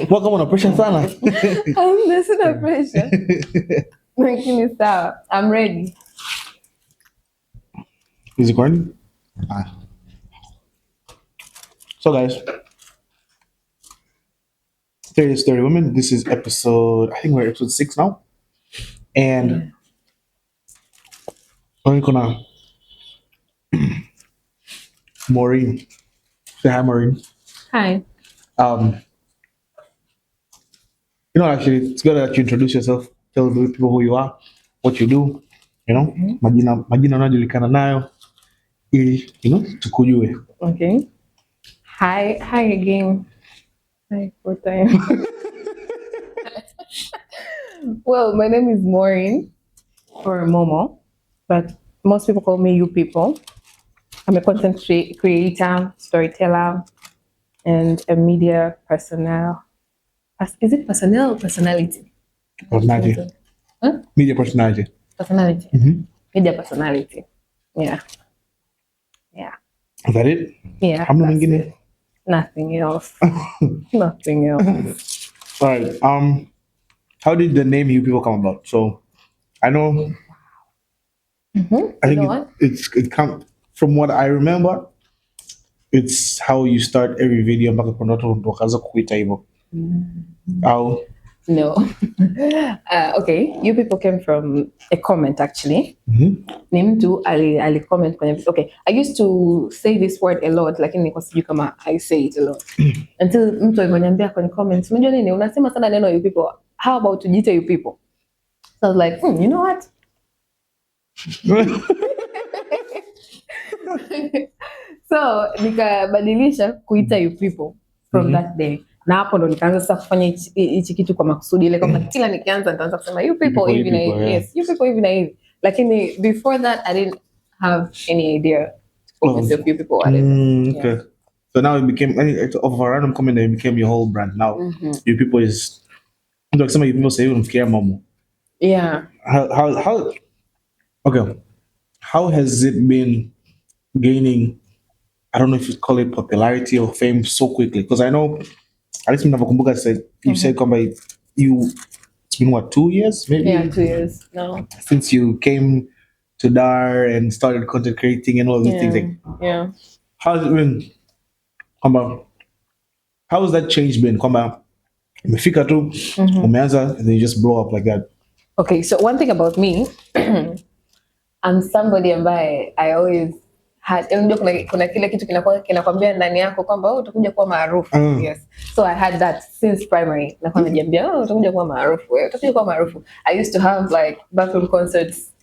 Wako una pressure sana. There's no pressure. Lakini sawa. I'm ready. Is it recording? So guys, 30 is 30 Women. This is episode, I think we're episode 6 now. And I'm gonna Maureen. Say hi, Maureen. Hi. Actually, it's good that you introduce yourself, tell the people who you are, what you do, majina unajulikana nayo, ili, tukujue. Okay. Hi again. Hi, what time? Well, my name is Maureen, or Momo, but most people call me You People. I'm a content creator, storyteller, and a media personnel. Is it personnel or personality? Personality. Huh? Media personality. Personality. Mm-hmm. Media personality. Yeah. Is that it? Yeah. How many It. Nothing else. Nothing else. All right. How did the name You People come about? So, I know. I think it come from what I remember. It's how you start every video. How? No. Okay. You People came from a comment actually. Name to Ali comment. Okay. I used to say this word a lot, lakini kwa sijui kama I say it a lot. Until mtu aliniambia kwenye comments, unajua nini unasema sana neno You People. How about tujiite You People? So I was like, you know what? So nikabadilisha kuita You People from that day. Na hapo ndo nikaanza sasa kufanya hichi kitu kwa makusudi ile kwamba kila nikianza nitaanza kusema You People hivi na hivi. Yes, You People hivi na hivi. Lakini before that I didn't have any idea of You People whatever. Okay. Yeah. So now it became of a random comment, it became your whole brand. Now You People is like some of you people say even care Momo. Yeah. How okay. How has it been gaining, I don't know if you call it popularity or fame so quickly? Because I know at least Nakumbuka said you said it's been what, 2 years maybe? Yeah, 2 years now. Since you came to Dar and started content creating and all these things. Yeah. How has it been? How has that change been? Umefika tu, umeanza, and then you just blow up like that. Okay, so one thing about me, I'm somebody ambaye I always had, kuna kile kitu kinakwambia ndani yako kwamba utakuja kuwa maarufu. Yes. So I had that since primary. Nakuwa najiambia utakuja kuwa maarufu. Utakuja kuwa maarufu. I used to have like bathroom concerts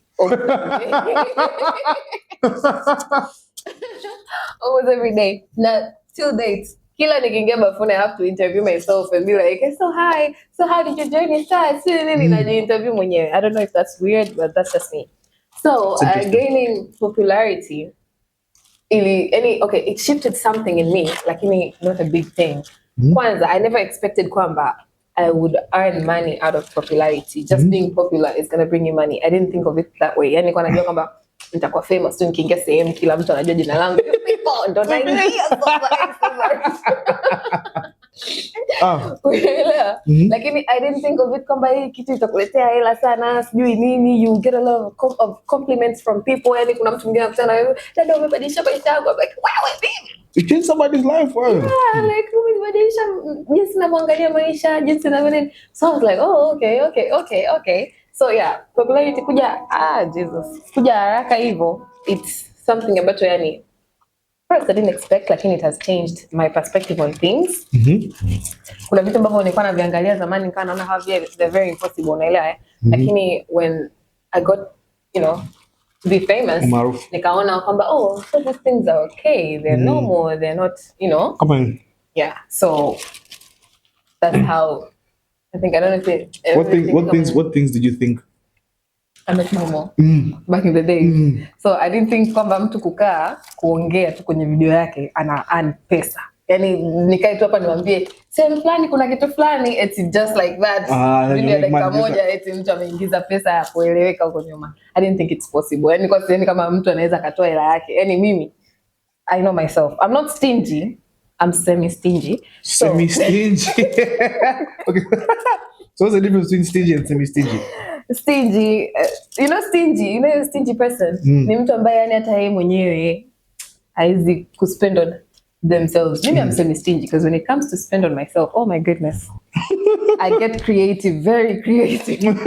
almost every day. Now, till date, kila nikiingia bafuni I have to interview myself and be like, so hi, so how did your journey start? Interview mwenyewe. I don't know if that's weird, but that's just me. So gaining popularity, it shifted something in me, lakini not a big thing. Kwanza, I never expected kwamba I would earn money out of popularity. Just being popular is gonna bring you money. I didn't think of it that way. Yani kwa najua kwamba nitakuwa famous tu nikiingia sehemu kila mtu anajua jina langu. Ndo naingia lakini I didn't think of it kwamba hii kitu itakuletea hela sana, sijui nini, you get a lot of compliments from people. Yani kuna mtu mwingine anakutana na wewe, dada umebadilisha maisha yangu. I'm like, wow, baby. You changed somebody's life, wow. Yeah, like umebadilisha jinsi ninavyoangalia maisha, jinsi ninavyo. So I was like, oh, okay. So yeah, popularity kuja, Jesus. Kuja haraka hivyo. It's something ambacho yani first I didn't expect, lakini it has changed my perspective on things. Kuna vitu ambavyo nilikuwa naviangalia zamani nikawa naona how they're very impossible, unaelewa lakini when I got, to be famous, nikaona kwamba so these things are okay, they're normal, they're not, Come on. Yeah, so that's how I think. I don't know if it what things did you think? I met Momo back in the days. So I didn't think kwamba mtu kuongea tu kwenye video yake ana earn pesa. Yani nikae tu hapa niwaambie sehemu fulani kuna kitu fulani, it's just like that. Video dakika moja eti mtu ameingiza pesa ya kueleweka huko nyuma. I didn't think it's possible. Yani kwa sababu kama mtu anaweza katoa hela yake. Yani mimi I know myself. I'm not stingy, I'm semi-stingy. Semi-stingy. Okay. So what's the difference between stingy and semi-stingy? Stingy, a stingy person ni mtu ambaye yani hata yeye mwenyewe haizi kuspend on themselves. Maybe I'm semi-stingy because when it comes to spend on myself, oh my goodness, I get creative, very creative.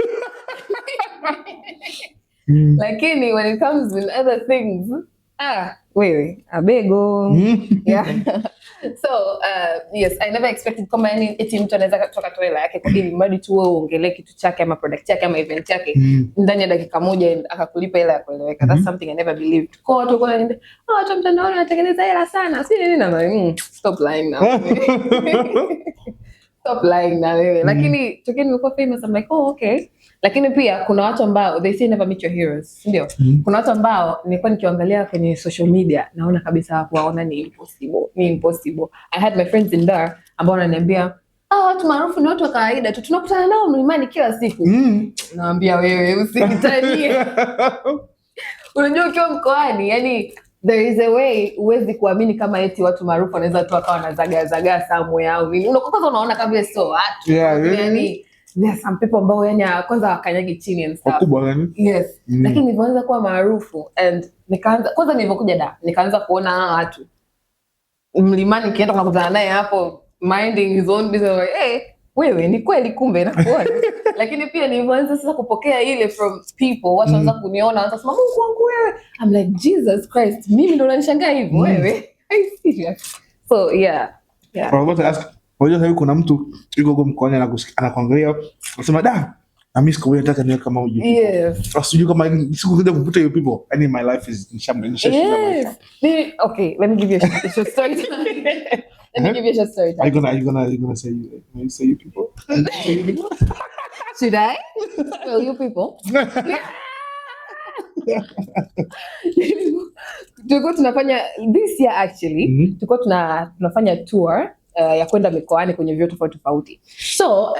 Lakini when it comes with other things, wewe abego. Yeah. So yes, I never expected kama yani eti mtu anaweza kutoka toilet yake kwa ili mradi tu wewe uongelee kitu chake ama product yake ama event yake ndani ya dakika moja akakulipa hela ya kueleweka. That's something I never believed. Kwa watu kwa nini? Watu mtandaoni wanatengeneza hela sana. Si nini na stop lying now. Stop lying na wewe. Lakini tokeni nimekuwa famous, I'm like, oh okay. Lakini pia kuna watu ambao they say never meet your heroes, ndio? Kuna watu ambao nilikuwa nikiangalia kwenye social media naona kabisa kuwaona ni impossible. I had my friends in there ambao wananiambia, watu maarufu ni watu wa kawaida tu, tunakutana nao mlimani kila siku. Naambia wewe usinitanie. Unajua ukiwa mkoani, yani there is a way uwezi kuamini kama eti watu maarufu wanaweza tu akawa wanazagaa somewhere au nini. Kwanza unaona kama so watu. Yani there's some people ambao yani kwanza wakanyagi chini and stuff. Yes. Lakini nilipoanza kuwa maarufu and kwanza nilipokuja nikaanza kuona watu mlimani kienda kukutana naye hapo minding his own business, like, hey, wewe ni kweli kumbe nakuona. Lakini pia nilianza sasa kupokea ile from people, watu wanaanza kuniona, wanaanza kusema Mungu wangu wewe. I'm like Jesus Christ, mimi ndo unanishangaa hivyo wewe. I'm serious. So yeah. I was about to ask, unajua hivi kuna mtu yuko huko mkoani anakuangalia, anasema na mimi siku moja nataka niwe kama huyu. Yes. Sijui kama siku kuja kuvuta hiyo people. I mean my life is in shambles. Yes. Okay, let me give you a short story. Let me give you a short story. Are you gonna say you people? Should I? Well, you people. Tulikuwa tunafanya this year actually. Tulikuwa tunafanya tour ya kwenda mikoani kwenye vyuo tofauti. So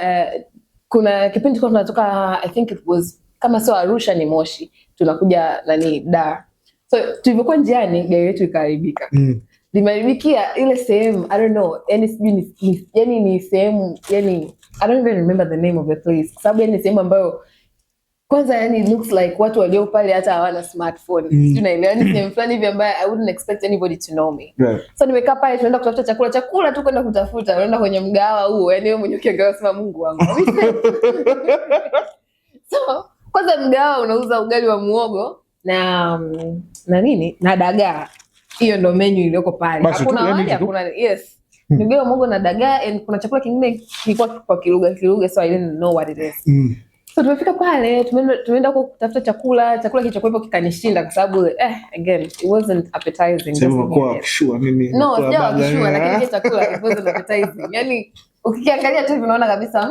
kuna kipindi tulikuwa tunatoka, I think it was kama sio Arusha ni Moshi, tunakuja Dar. So tulivyokuwa njiani gari yetu ikaharibika. Limeharibikia ile sehemu, I don't know, yani ni sehemu, yani I don't even remember the name of the place. Kwa sababu yani sehemu ambayo kwanza yani looks like watu walio pale hata hawana smartphone. Unaelewa, ni sehemu fulani hivi ambayo I wouldn't expect anybody to know me. Yeah. So nimekaa pale tunaenda kutafuta chakula tu kwenda kutafuta, unaenda kwenye mgawa huo, yani wewe mwenyewe ukiangalia sema Mungu wangu. So kwanza mgawa unauza ugali wa muhogo na nini? Na dagaa. Hiyo ndo menu iliyoko pale. Hakuna wali, hakuna yes. Ugali wa muhogo na dagaa and kuna chakula kingine kilikuwa kwa kiruga so I didn't know what it is. So tumefika pale, tumeenda kutafuta chakula kilichokuwepo kikanishinda kwa sababu again it wasn't appetizing. Sema sure mimi. No, sure lakini chakula it wasn't appetizing. Yani ukiangalia tu unaona kabisa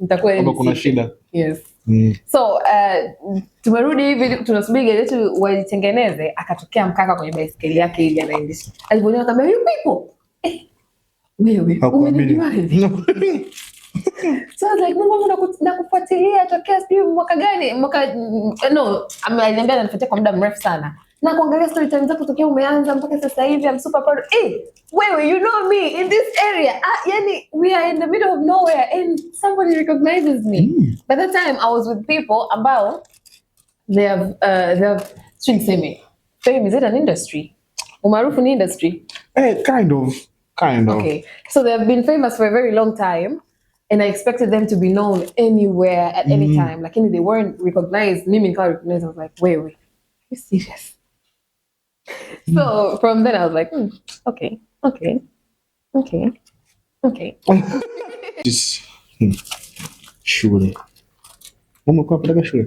nitakuwa kama kuna shida. Yes. So tumerudi hivi tunasubiri gari yetu walitengeneze, akatokea mkaka kwenye baiskeli yake ile anaendesha. Aliponiona akamwambia you people. Wewe umenijua hivi? So I was like, Mungu nakufuatilia tokea sijui mwaka gani, aliniambia ananifuatia kwa muda mrefu sana. Na kuangalia story time zako tokea umeanza mpaka sasa hivi, I'm super proud. Wewe, you know me in this area. Yani we are in the middle of nowhere and somebody recognizes me. By that time I was with people ambao they have shouldn't say me. Fame, is it an industry? Umaarufu ni industry? Kind of. Okay. So they have been famous for a very long time. And I expected them to be known anywhere at any time. Lakini they weren't recognized. Mimi nikawa recognized. I was like, wait, are you serious? So from then I was like, okay. Just shule. Momo kwa peleka shule.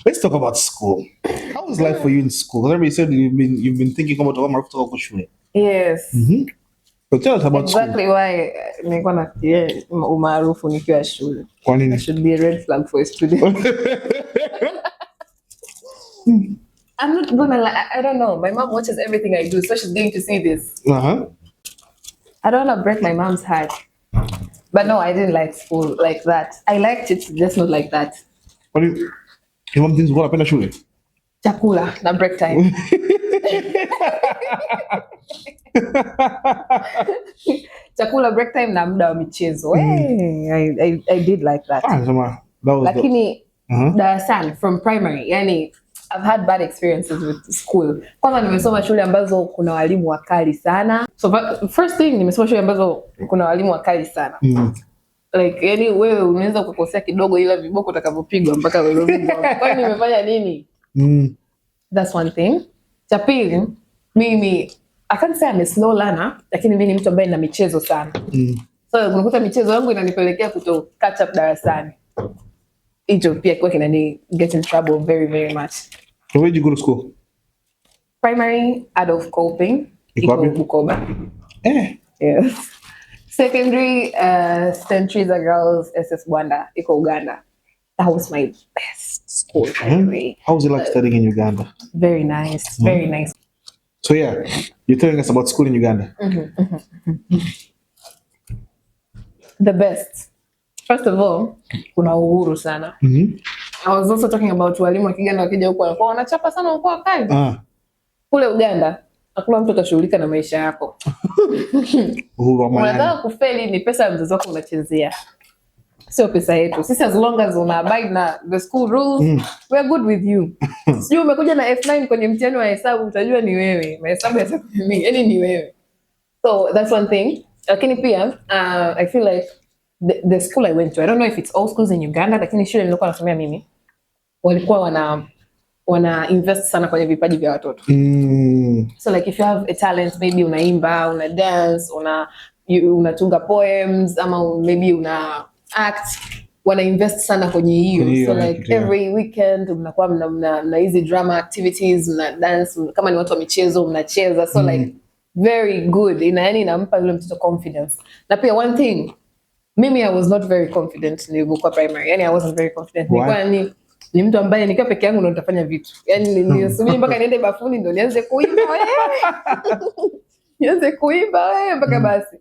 Let's talk about school. How was life for you in school? Because everybody said you've been thinking about to shule. Yes. So tell us about exactly school. Why nilikuwa nafikiria umaarufu nikiwa shule. Kwa nini? It should be a red flag for a student. I'm not gonna lie, I don't know. My mom watches everything I do, so she's going to see this. I don't want to break my mom's heart. But no, I didn't like school like that. I liked it, just not like that. Your mom didn't go up in shule? Chakula na break time. Chakula, break time na muda wa michezo. I did like that. Lakini darasani from primary, yani I've had bad experiences with school. Kwanza nimesoma shule ambazo kuna walimu wakali sana. So first thing, nimesoma shule ambazo kuna walimu wakali sana. Like yani wewe unaweza kukosea kidogo ila viboko utakavyopigwa mpaka wewe. Kwani nimefanya nini? That's one thing. Cha pili, mimi I can't say I'm a slow learner, lakini mimi ni mtu ambaye nina michezo sana. So unakuta michezo yangu inanipelekea kuto catch up darasani. Hicho pia kwa kinani get in trouble very very much. So where did you go to school? Primary, Adolf Coping, Bukoba. Yes. Secondary, St. Teresa Girls, SS Bwanda, Uganda. That was my best school, by the way. How was it like studying in Uganda? Very nice, very nice. So yeah, you're telling us about school in Uganda. The best. First of all, kuna uhuru sana. I was also talking about walimu wa Kiganda wakija huko wanakuwa wanachapa sana huko wakali. Kule Uganda, hakuna mtu atashughulika na maisha yako. Unataka kufeli ni pesa ya mzazi wako unachezea. Sio pesa yetu. Sisi as long as una abide na the school rules, we are good with you. Sio umekuja na F9 kwenye mtihani wa hesabu utajua ni wewe. Mahesabu yatakuwa mimi, yani ni wewe. So that's one thing. Lakini pia I feel like the school I went to, I don't know if it's all schools in Uganda, lakini shule nilikuwa nasomea mimi walikuwa wana invest sana kwenye vipaji vya watoto. So like if you have a talent, maybe unaimba, una dance, unatunga poems, ama maybe una act, wana invest sana kwenye hiyo. So like every weekend mnakuwa mna hizi drama activities, mna dance, kama ni watu wa michezo mnacheza. So like very good. Yani inampa yule mtoto confidence. Na pia one thing, mimi I was not very confident nilipokuwa primary. Yani I wasn't very confident. Nilikuwa ni mtu ambaye nikiwa peke yangu ndo nitafanya vitu. Yani nisubiri mpaka niende bafuni ndo nianze kuimba nianze kuimba mpaka basi.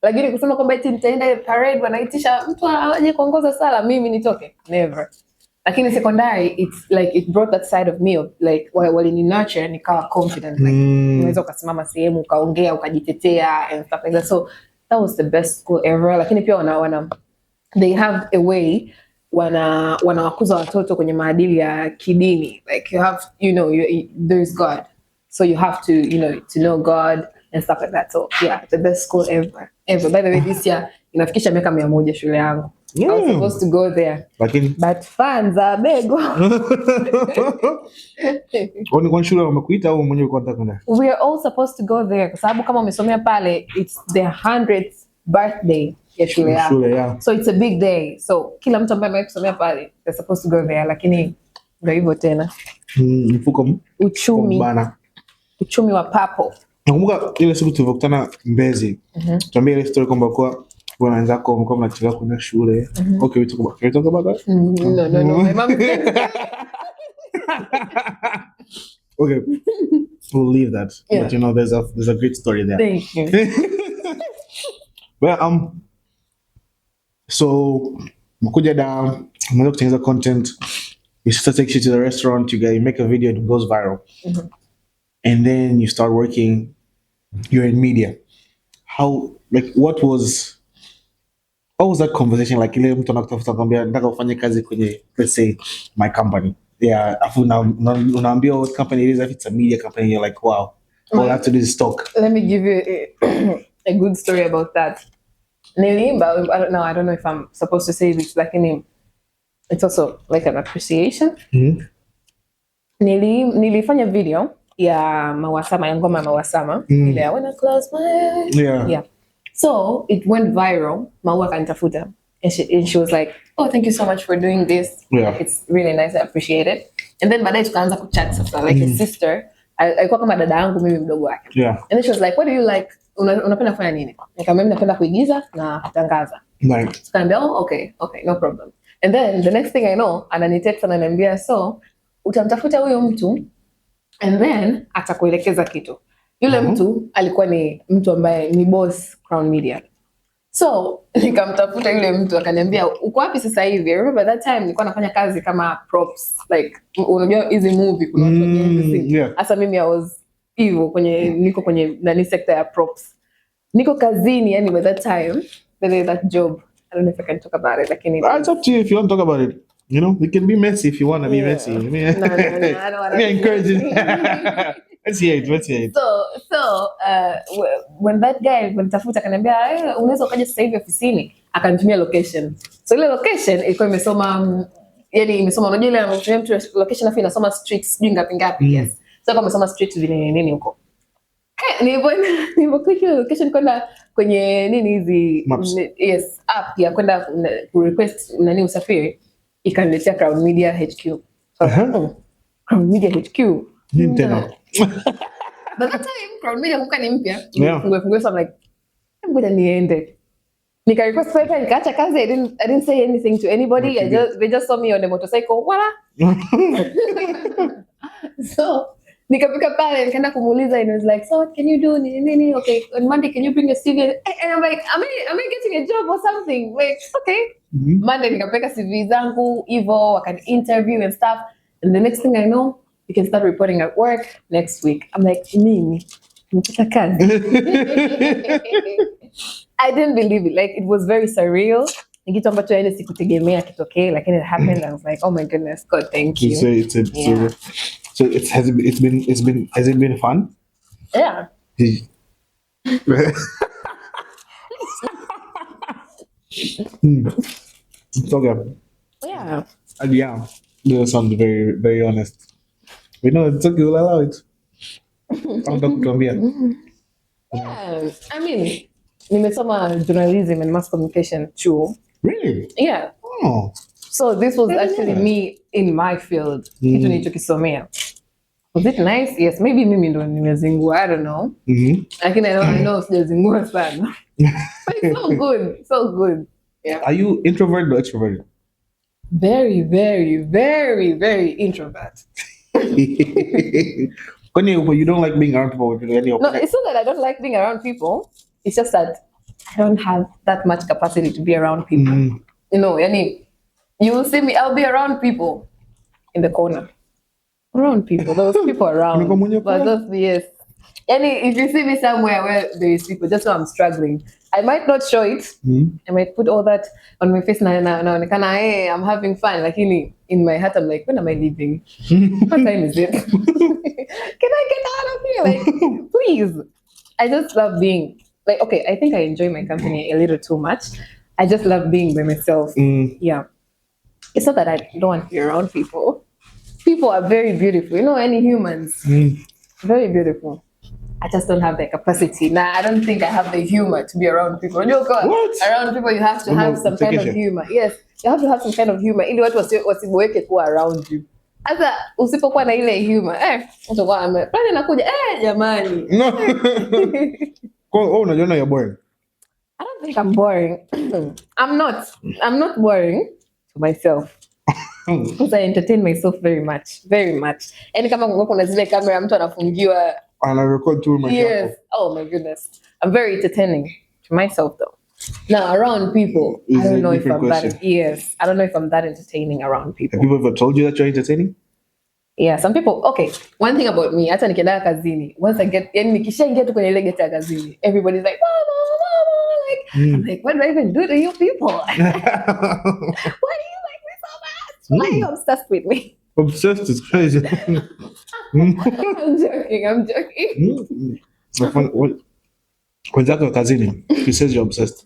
Lakini kusema kwamba eti nitaenda parade wanaitisha mtu aje kuongoza sala mimi nitoke, never. Lakini secondary, it's like it brought that side of me of like walini nurture nikawa confident, like unaweza ukasimama sehemu ukaongea ukajitetea and stuff like that. So that was the best school ever. Lakini pia they have a way wanawakuza watoto kwenye maadili ya kidini. Like you have, there's God, so you have to, to know God and stuff like that. So yeah, the best school ever. By the way, this year inafikisha miaka 100 shule yangu. I was supposed to go there, but fans are big. We are all supposed to go there kwa sababu kama umesomea pale, it's the 100th birthday ya shule yangu. So it's a big day. So kila mtu ambaye amesomea pale, they're supposed to go there. Lakini ndio hivyo tena. Uchumi wa papo. Nakumbuka ile siku tulivyokutana Mbezi. Tuambie ile story kwamba kwa wenzako mko mnachelewa kwenda shule. Okay, we talk about that? No. My mom Okay. We'll leave that. Yeah. But there's a great story there. Thank you. Well, so mkuja down, mwanzo kutengeneza content, you start take shit to the restaurant, you make a video, it goes viral. And then you start working, you're in media. How, like, what was that conversation like? Ile mtu anakutafuta kwambia nataka ufanye kazi kwenye, let's say, my company. Yeah, afu unaambia what company it is, if it's a media company, you're like, wow, all I have to do is talk. Let me give you a good story about that. Nilimba, I don't know if I'm supposed to say this, like it's also like an appreciation. Nilifanya video ya Mawasama, ya ngoma Mawasama. Ile I wanna close my eyes. Yeah. So it went viral. Maua kanitafuta. And she was like, oh, thank you so much for doing this. Yeah. It's really nice, I appreciate it. And then baadaye tukaanza kuchat sasa, like his sister. Alikuwa kama dada yangu mimi mdogo wake. Yeah. And then she was like, what do you like? Unapenda kufanya nini? Nikamwambia mimi napenda kuigiza na kutangaza. Right. Tukaambia, oh, okay, no problem. And then the next thing I know, ananitext ananiambia, so utamtafuta huyo mtu and then atakuelekeza kitu. Yule mtu alikuwa ni mtu ambaye ni boss Crown Media. So nikamtafuta yule mtu akaniambia uko wapi sasa hivi. I remember that time nilikuwa nafanya kazi kama props, like unajua hizi movie kuna watu wengi. Yeah. Hasa mimi I was hivyo niko kwenye nani sector ya props. Niko kazini yani by that time, that job. I don't know if I can talk about it, lakini It's up to you if you want to talk about it. You know, it can be messy if you want to be messy. No, I don't want I encourage it. Let's hear it. So when that guy nitafuta akaniambia unaweza ukaja sasa hivi ofisini, akanitumia location. So ile location ilikuwa imesoma yani imesoma unajua ile anatumia mtu location afu inasoma streets sijui ngapi. Yes. So kama imesoma streets nini huko. Nilipokuja location kwenda kwenye nini hizi yes app ya kwenda request nani usafiri, ikaniletea Crown Media HQ. Crown Media HQ. Nintendo. But that time Crown Media kumbuka ni mpya. Yeah. So I'm like, ngoja niende. Nika request paper, nikaacha kazi. I didn't say anything to anybody. They just saw me on the motorcycle. Wala. So nikafika pale nikaenda kumuuliza and it was like, so what can you do? Nini? Okay, on Monday can you bring your CV? And I'm like, am I getting a job or something? Like, okay. Monday nikapeka CV zangu hivyo, wakani interview and stuff. And the next thing I know, you can start reporting at work next week. I'm like, mimi nimepata kazi. I didn't believe it. Like, it was very surreal. Ni kitu ambacho yani sikutegemea kitokee, lakini it happened. I was like, oh my goodness, God, thank you. So has it been fun? Yeah. Okay. Yeah. Yeah. You sound very, very honest. We know it's okay, we'll allow it. Yeah. I mean, nimesoma journalism and mass communication chuo. Really? Yeah. Oh. So this was actually me in my field. Kitu nilichokisomea. Was it nice? Yes. Maybe mimi ndo nimezingua. I don't know. Lakini I know sijazingua sana. But it's so good. So good. Yeah. Are you introverted or extroverted? Very, very, very, very introvert. You don't like being around people? No, it's not that I don't like being around people. It's just that I don't have that much capacity to be around people. You know, you will see me, I'll be around people in the corner. Around people, those people around. But those, yes. If you see me somewhere where there is people, just so I'm struggling, I might not show it. I might put all that on my face. Hey, I'm having fun. Like in my heart, I'm like, when am I leaving? What time is it? Can I get out of here? Like, please. I just love being like, okay, I think I enjoy my company a little too much. I just love being by myself. Yeah. It's not that I don't want to be around people. People are very beautiful. You know, any humans. Very beautiful. I just don't have the capacity. Nah, I don't think I have the humor to be around people. What? Around people, you have to have some kind of humor. Yes, you have to have some kind of humor. Ili watu wasiboeke kuwa around you. Sasa usipokuwa na ile humor, utakuwa pale nakuja, jamani. No. Unajiona you're boring. I don't think I'm boring. I'm not boring to myself. Because I entertain myself very much. Very much. Yani kama kuna zile kamera mtu anafungiwa. And I record too much. Yes. Oh my goodness. I'm very entertaining to myself though. Now around people, I don't know if I'm that. Yes, I don't know if I'm that entertaining around people. Have people ever told you that you're entertaining? Yeah, some people. Okay, one thing about me, hata nikienda kazini, once I get, nikishaingia tu kwenye ile geti ya kazini, everybody's like, mama, like, I'm like, what do I even do to you people? Why do you like me so much? Why are you obsessed with me? Obsessed is crazy. I'm joking. When Zach kazini, he says you're obsessed.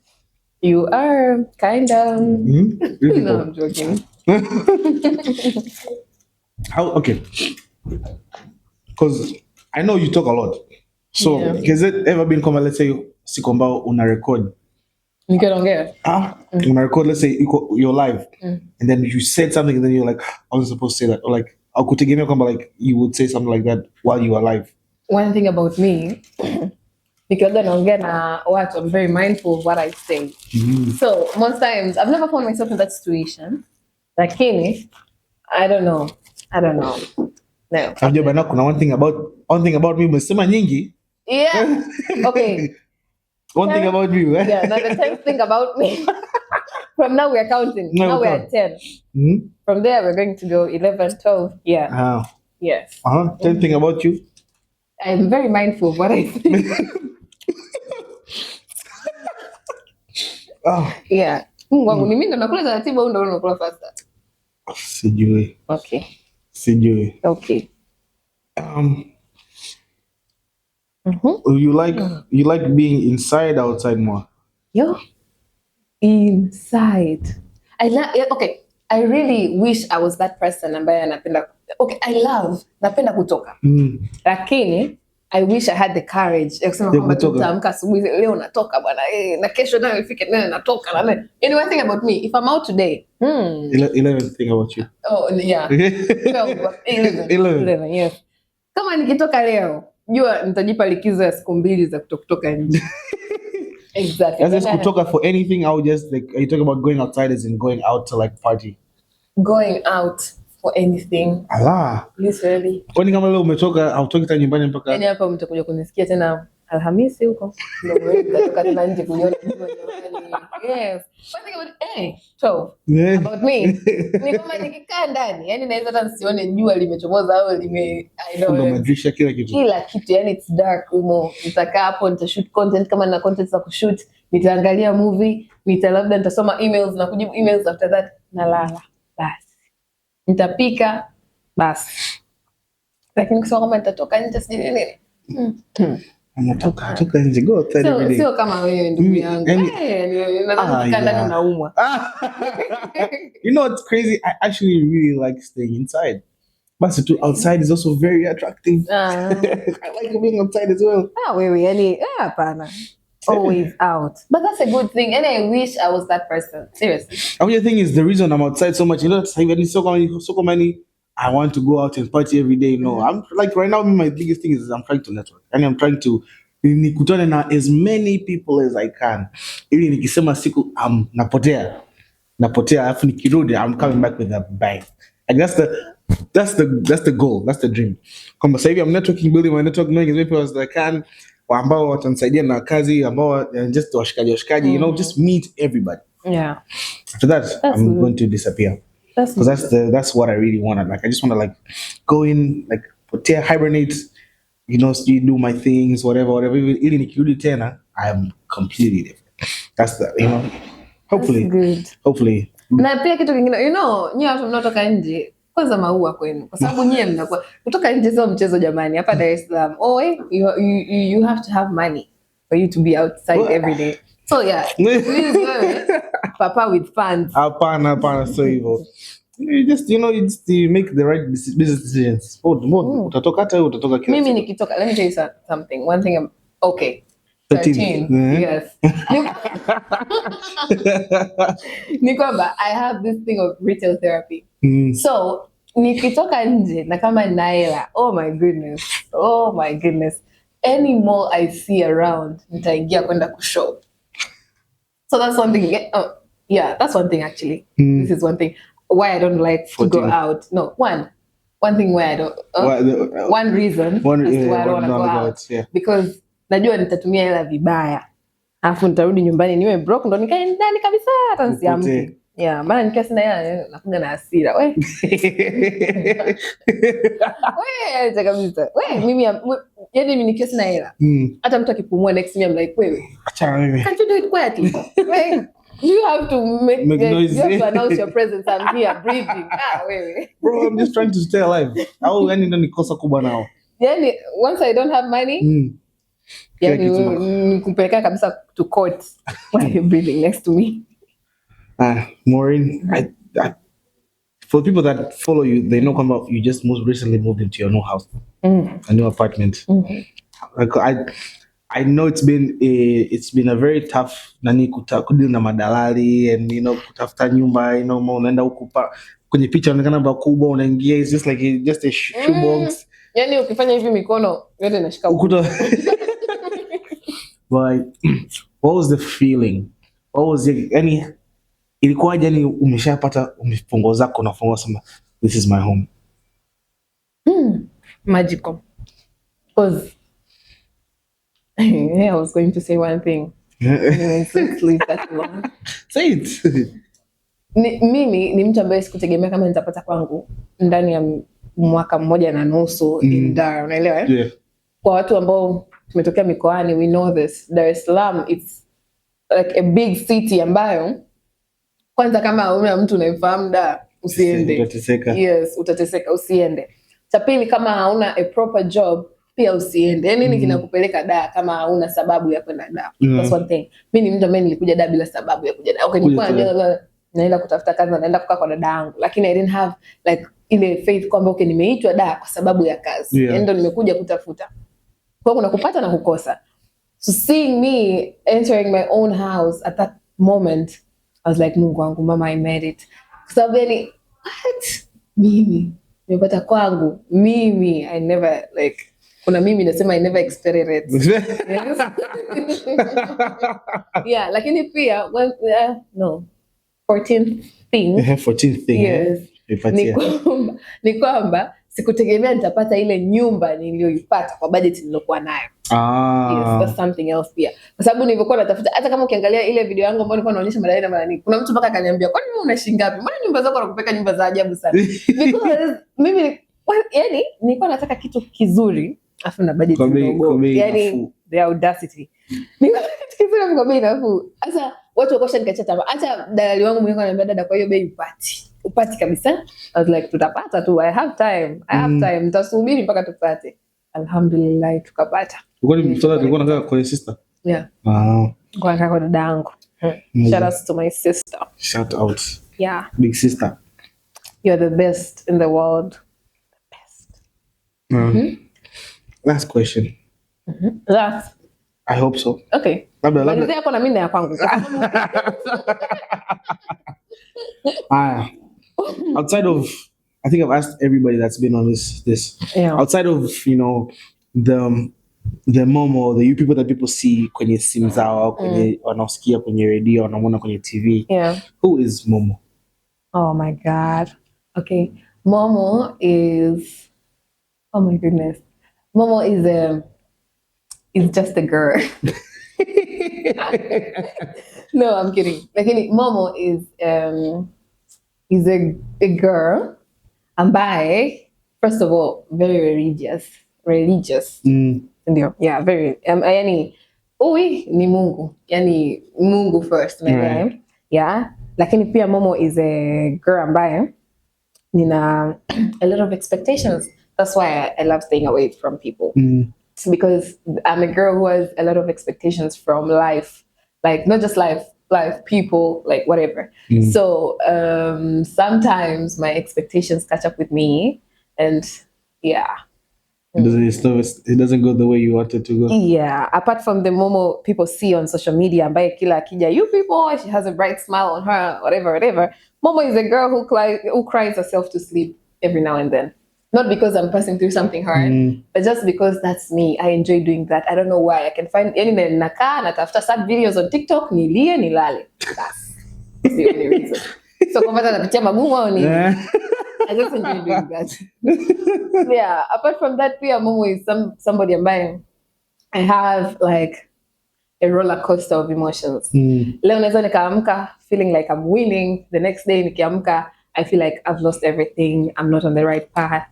You are kind of. No, I'm joking. How? Okay. Because I know you talk a lot. So has it ever been come? Let's say sikomba una record. Una record. Let's say you're live, and then you said something, and then you're like, I wasn't supposed to say that, or like, I could take like you would say something like that while you are live. One thing about me, because I'm very mindful of what I say. So most times, I've never found myself in that situation. Like I don't know. No. Kuna one thing about me, umesema nyingi. Yeah. Okay. One thing about you. Eh? Yeah, now the 10th thing about me. From now we're counting. No, Now we we're can't. at 10. Hmm? From there we're going to go 11, 12. Yeah. Yes. 10th thing about you. I'm very mindful of what I say. Ah, Yeah. Wangu ni mimi ndo nakula taratibu au ndo unakula faster? sijui. Okay. Sijui. Okay. Um, Mm-hmm. you like being inside, outside more? Yo, inside. Okay. I really wish I was that person ambaye anapenda. Okay, napenda kutoka. Lakini I wish I had the courage ya kusema kwamba tutaamka asubuhi leo natoka bwana na kesho nayo ifike nene natoka na nene. Anyway, thing about me, if I'm out today, 11th thing about you. Oh yeah. 12, 11, yes. Kama nikitoka leo, jua nitajipa likizo ya siku 2 za kutoka nje. Exactly. As kutoka for anything, I would just like, are you talking about going outside as in going out to like party? Going out for anything. Allah. Literally. Kwani kama leo umetoka hautoki tena nyumbani mpaka? Yaani hapa mtakuja kunisikia tena Alhamisi huko. Ndio wewe kutoka tena nje kujiona jamani. Yes. But think about 12. About me. Ni kama nikikaa ndani, yani naweza hata nisione jua limechomoza au I know. Ndio madirisha kila kitu. Kila kitu, yani it's dark humo. Nitakaa hapo nitashoot content kama na content za kushoot, nitaangalia movie, labda nitasoma emails na kujibu emails, after that nalala. Basi. Nitapika basi. Lakini kusema kama nitatoka nje sijui nini. Toka nje, go outside every day. Sio kama wewe ndugu yangu. Nadhani unaumwa. You know what's crazy? I actually really like staying inside. But outside is also very attractive. I like being outside as well. Wewe yani hapana. Always out. But that's a good thing. And I wish I was that person. Seriously. The thing is, the reason I'm outside so much, you know, it's even so many. I want to go out and party every day. No, I'm like right now. My biggest thing is I'm trying to network, and I'm trying to nikutane na as many people as I can. Ili nikisema siku napotea, alafu nikirudi I'm coming back with a bang. Like that's the goal. That's the dream. Kama sasa hivi I'm networking, building my network, knowing as many people as I can. Ambao watanisaidia na kazi, ambao just washikaji, you know, just meet everybody. Yeah. After that, I'm going to disappear. Because that's what I really wanted. Like I just want to like go in, like hibernate, you know, do my things, whatever. Ili nikirudi tena, I am completely different. That's the, you know, hopefully. That's good. Hopefully. Na pia kitu kingine, you know, nyie watu mnaotoka nje, kwanza maua kwenu. Kwa sababu nyie mnakuwa kutoka nje sio mchezo jamani. Hapa Dar es Salaam. You have to have money for you to be outside every day. So yeah, please papa with funds. Hapana, so evil. You just make the right business decisions. Utatoka hata wewe utatoka kila. Mimi nikitoka, let me tell you something. One thing okay. 13. Yes. Ni kwamba I have this thing of retail therapy. So nikitoka nje na kama naela, oh my goodness. Any mall I see around, nitaingia kwenda kushop. So that's one thing. That's one thing actually. This is one thing why I don't like to go out. No, one thing why I don't. One reason as to why I don't want to go out. Yeah. Because najua nitatumia hela vibaya. Alafu nitarudi nyumbani niwe broke, ndo nikae ndani kabisa hata nisiamke. Yeah, maana nikiwa sina hela nakuja na hasira. Wewe acha kabisa. Mimi mimi nikiwa sina hela. Hata mtu akipumua next me I'm like, wewe. Acha wewe. Can't you do it quietly? You have to make noise. You have to announce your presence. I'm here breathing. Wewe. Bro, I'm just trying to stay alive. Au yani ndo nikosa kubwa nao. Yani once I don't have money, nikupeleka kabisa to court while you're breathing next to me. Maureen, for people that follow you, they know you just recently moved into your new house, a new apartment. Like I know it's been a very tough kudili na madalali and kutafuta nyumba, unaenda huku kwenye picha unaonekana bakubwa, unaingia it's just like just a shoebox. Yani ukifanya hivi mikono yote inashika ukuta. But what was the feeling? What was it? Ilikuwaje yani umeshapata umefungo zako unafungua sema this is my home? Magical. Because I was going to say one thing. Anyways, let's leave that alone. Say it. Mimi ni mtu ambaye sikutegemea kama nitapata kwangu ndani ya mwaka mmoja na nusu in Dar, unaelewa eh? Yeah. Kwa watu ambao tumetokea mikoani, we know this. Dar es Salaam, it's like a big city ambayo kwanza kama hauna mtu unaifahamu Dar, usiende. Utateseka. Yes, utateseka, usiende. Cha pili, kama hauna a proper job pia usiende. Yaani nini kinakupeleka Dar kama hauna sababu ya kwenda Dar? That's one thing. Mimi ni mtu ambaye nilikuja Dar bila sababu ya kuja Dar. Okay, nilikuwa naenda kutafuta kazi na naenda kukaa kwa dada yangu, lakini I didn't have like ile faith kwamba okay, nimeitwa Dar kwa sababu ya kazi. Yeah. Ndio nimekuja kutafuta. Kwa kuna kupata na kukosa. So seeing me entering my own house at that moment, I was like, Mungu wangu, mama, I made it. Kwa sababu yani, what? Mimi nimepata kwangu. Mimi I never like kuna mimi nasema I never experienced. Yes. Yeah, lakini pia when no 14th thing. 14th thing. Yes. Ni kwamba sikutegemea nitapata ile nyumba niliyoipata kwa budget niliyokuwa nayo. Yes, that's something else pia. Kwa sababu nilivyokuwa natafuta, hata kama ukiangalia ile video yangu ambayo nilikuwa naonyesha madai na manani, kuna mtu mpaka akaniambia, "Kwani wewe una shilingi ngapi? Mbona nyumba zako wanakupeka nyumba za ajabu sana?" Because mimi yani nilikuwa nataka kitu kizuri afu na budget ndogo. Yani the audacity. Nilikuwa nataka kitu kizuri kwa bei nafuu. Sasa watu wakosha nikachata tamaa. Hata dalali wangu mwenyewe ananiambia, "Dada, kwa hiyo bei upati kabisa." I was like, tutapata tu. I have time. Nitasubiri mpaka tupate. Alhamdulillah tukapata. Ukwani mtoto alikuwa anakaa kwa sister? Yeah. Kwa anakaa kwa dada yangu. Shout out to my sister. Shout out. Yeah. Big sister. You're the best in the world. The best. Last question. Last. I hope so. Okay. Malizia yako na mimi na ya kwangu. Outside of, I think I've asked everybody that's been on this. Yeah. Outside of, the Momo, the people that people see kwenye simu zao, kwenye wanaosikia kwenye radio, wanaona kwenye TV. Yeah. Who is Momo? Oh my God. Okay. Momo is, oh my goodness. Momo is just a girl. No, I'm kidding. Lakini Momo is a girl ambaye, first of all, very religious. Ndio, yeah, very. Yani, ni Mungu. Yani, Mungu first. Right. Yeah. Lakini pia Momo is a girl ambaye nina a lot of expectations. That's why I love staying away from people. It's because I'm a girl who has a lot of expectations from life. Like, not just life, people, like whatever. So sometimes my expectations catch up with me, and yeah. It doesn't go the way you want it to go. Yeah, apart from the Momo people see on social media, ambaye kila akija, you people, she has a bright smile on her, whatever. Momo is a girl who cries herself to sleep every now and then. Not because I'm passing through something hard, but just because that's me. I enjoy doing that. I don't know why. I can find any nakaa natafuta sad videos on TikTok, nilie nilale. That's the only reason. So kupata napitia magumu au nini? I just enjoy doing that. Yeah, apart from that, pia Momo is somebody ambaye I have like a roller coaster of emotions. Leo naweza nikaamka feeling like I'm winning. The next day nikiamka, I feel like I've lost everything. I'm not on the right path.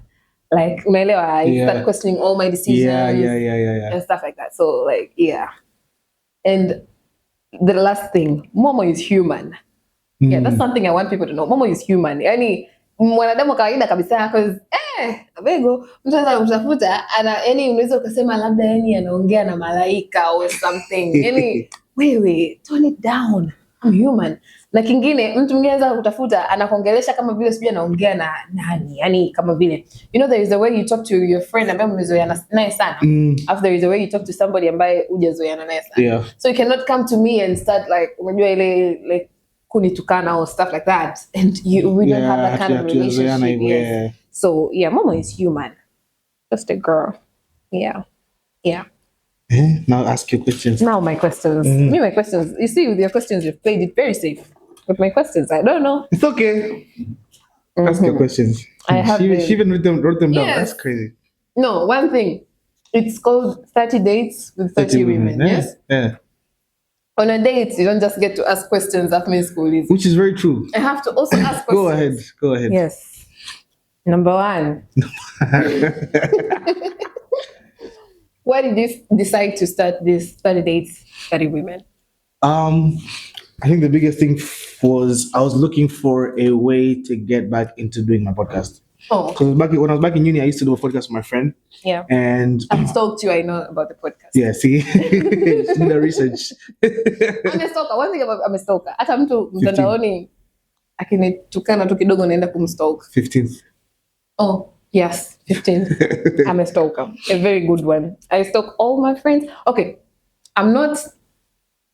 Like, unaelewa, I start questioning all my decisions. Yeah. And stuff like that. So, like, yeah. And the last thing, Momo is human. Yeah, that's something I want people to know. Momo is human. Yani, mwanadamu kawaida kabisa, because, abego, mtu anaweza kutafuta, yani unaweza ukasema labda yani anaongea na malaika or something. Yani, wewe, tone it down. I'm human. Na kingine mtu mwingine anaweza kutafuta anakuongelesha kama vile sijui anaongea na nani, yani kama vile there is a way you talk to your friend ambaye mmezoeana naye sana, after there is a way you talk to somebody ambaye hujazoeana naye sana. Yeah. So you cannot come to me and start like unajua ile like kunitukana or stuff like that, and we don't have that kind of relationship. Yes. So yeah, Momo is human, just a girl. Yeah. Now ask your questions. Now my questions. My questions. You see, with your questions, you've played it very safe. With my questions, I don't know. It's okay. Ask your questions. She even wrote them down. Yes. That's crazy. No, one thing. It's called 30 Dates with 30 Women. Yes? Yeah. On a date, you don't just get to ask questions after school. Is Which is very true. I have to also ask questions. Go ahead. Go ahead. Yes. Number one. Why did you decide to start this study dates, study women? I think the biggest thing was I was looking for a way to get back into doing my podcast. Oh, Because when I was back in uni, I used to do a podcast with my friend. yeah. And I've stalked you. I know about the podcast. yeah, see, do the research. I'm a stalker. One thing about I'm a stalker. Hata mtu mtandaoni akinitukana tu kidogo naenda kumstalk. 15th. Oh, yes, 15. I'm a stalker. A very good one. I stalk all my friends. Okay, I'm not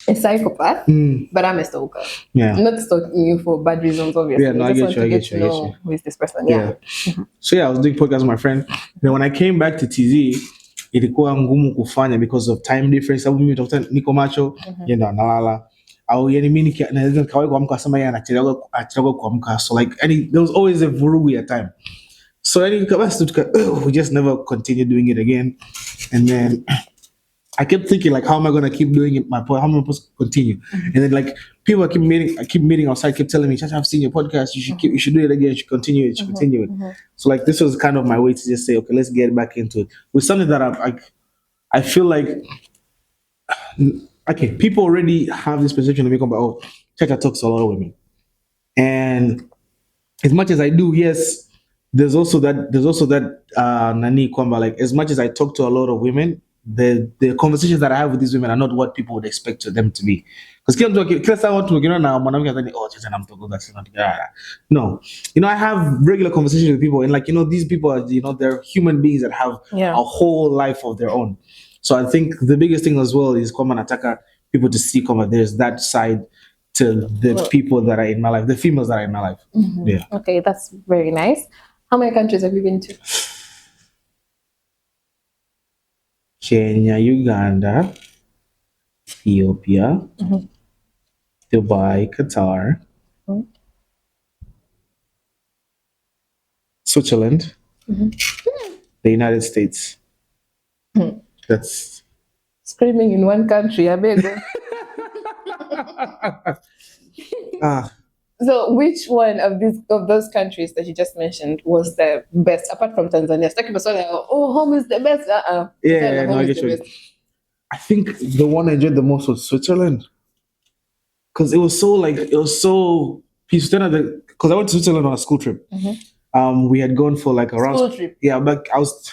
a psychopath, but I'm a stalker. Yeah. I'm not stalking you for bad reasons, obviously. Yeah, no, I get you. I get you. I get you. Who is this person? Yeah. So yeah, I was doing podcast with my friend. Then when I came back to TZ, ilikuwa ngumu kufanya because of time difference. Sababu mimi utakuta niko macho, yenda nalala. Au yani mimi naweza kawai kuamka sema yeye anachelewa kuamka. So like there was always a vurugu at time. So we just never continued doing it again. And then I kept thinking like, how am I gonna keep doing it? How am I supposed to continue? And then like people I keep meeting outside, kept telling me, Chacha, I've seen your podcast. You should do it again. You should continue it. You should continue it. So like this was kind of my way to just say, okay, let's get back into it with something that I feel like, okay, people already have this perception of me about, oh, Chacha talks to a lot of women, and as much as I do, yes, there's also that nani kwamba, like as much as I talk to a lot of women, the conversations that I have with these women are not what people would expect them to be. Because kila saa watu wakiona na mwanamke adhani, oh, Chacha namtongoza, no, I have regular conversations with people, and like these people are they're human beings that have a whole life of their own. So I think the biggest thing as well is kwamba nataka people to see kwamba there's that side to the people that are in my life, the females that are in my life. Yeah. Okay, that's very nice. How many countries have you been to? Kenya, Uganda, Ethiopia, Dubai, Qatar, Switzerland, the United States. That's screaming in one country. I beg. So, which one of those countries that you just mentioned was the best, apart from Tanzania? Home is the best. Yeah, no, I get you. I think the one I enjoyed the most was Switzerland, because it was so peaceful. Because I went to Switzerland on a school trip. We had gone for like around school trip. Yeah, but I was.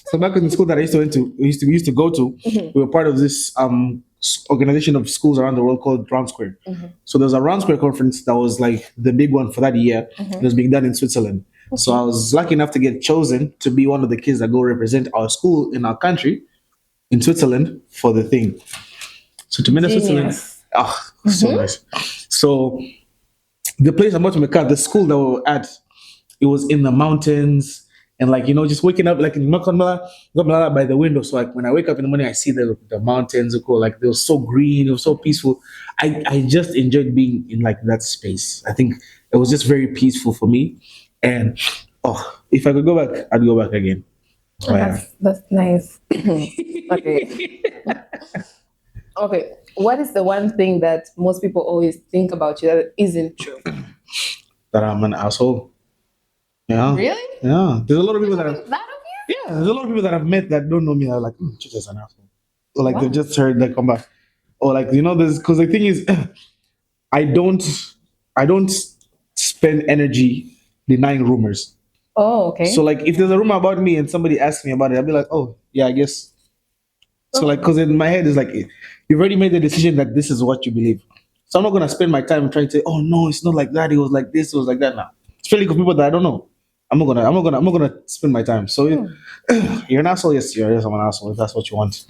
So back in the school that I used to go to, we were part of this organization of schools around the world called Round Square. So there's a Round Square conference that was like the big one for that year. It was being done in Switzerland. So I was lucky enough to get chosen to be one of the kids that go represent our school in our country in Switzerland for the thing. So to me, Switzerland, so nice. So the place I'm about to make out, the school that we were at, it was in the mountains. And like, just waking up like in Makonmala by the window. So like when I wake up in the morning, I see the mountains. Like they were so green, it was so peaceful. I just enjoyed being in like that space. I think it was just very peaceful for me. And if I could go back, I'd go back again. That's nice. Okay. Okay. What is the one thing that most people always think about you that isn't true? That I'm an asshole. Yeah. Really? Yeah. There's a lot of people that have. That of you? Yeah. There's a lot of people that I've met that don't know me. Are like, Chacha's an asshole. Or like they've just heard that come back. Or like there's because the thing is, I don't spend energy denying rumors. Oh, okay. So like if there's a rumor about me and somebody asks me about it, I'll be like, oh yeah, I guess. So like because in my head it's like you've already made the decision that this is what you believe. So I'm not gonna spend my time trying to say, oh no, it's not like that. It was like this. It was like that. Now, especially for people that I don't know. I'm not gonna spend my time. So you're an asshole. Yes, I'm an asshole. If that's what you want.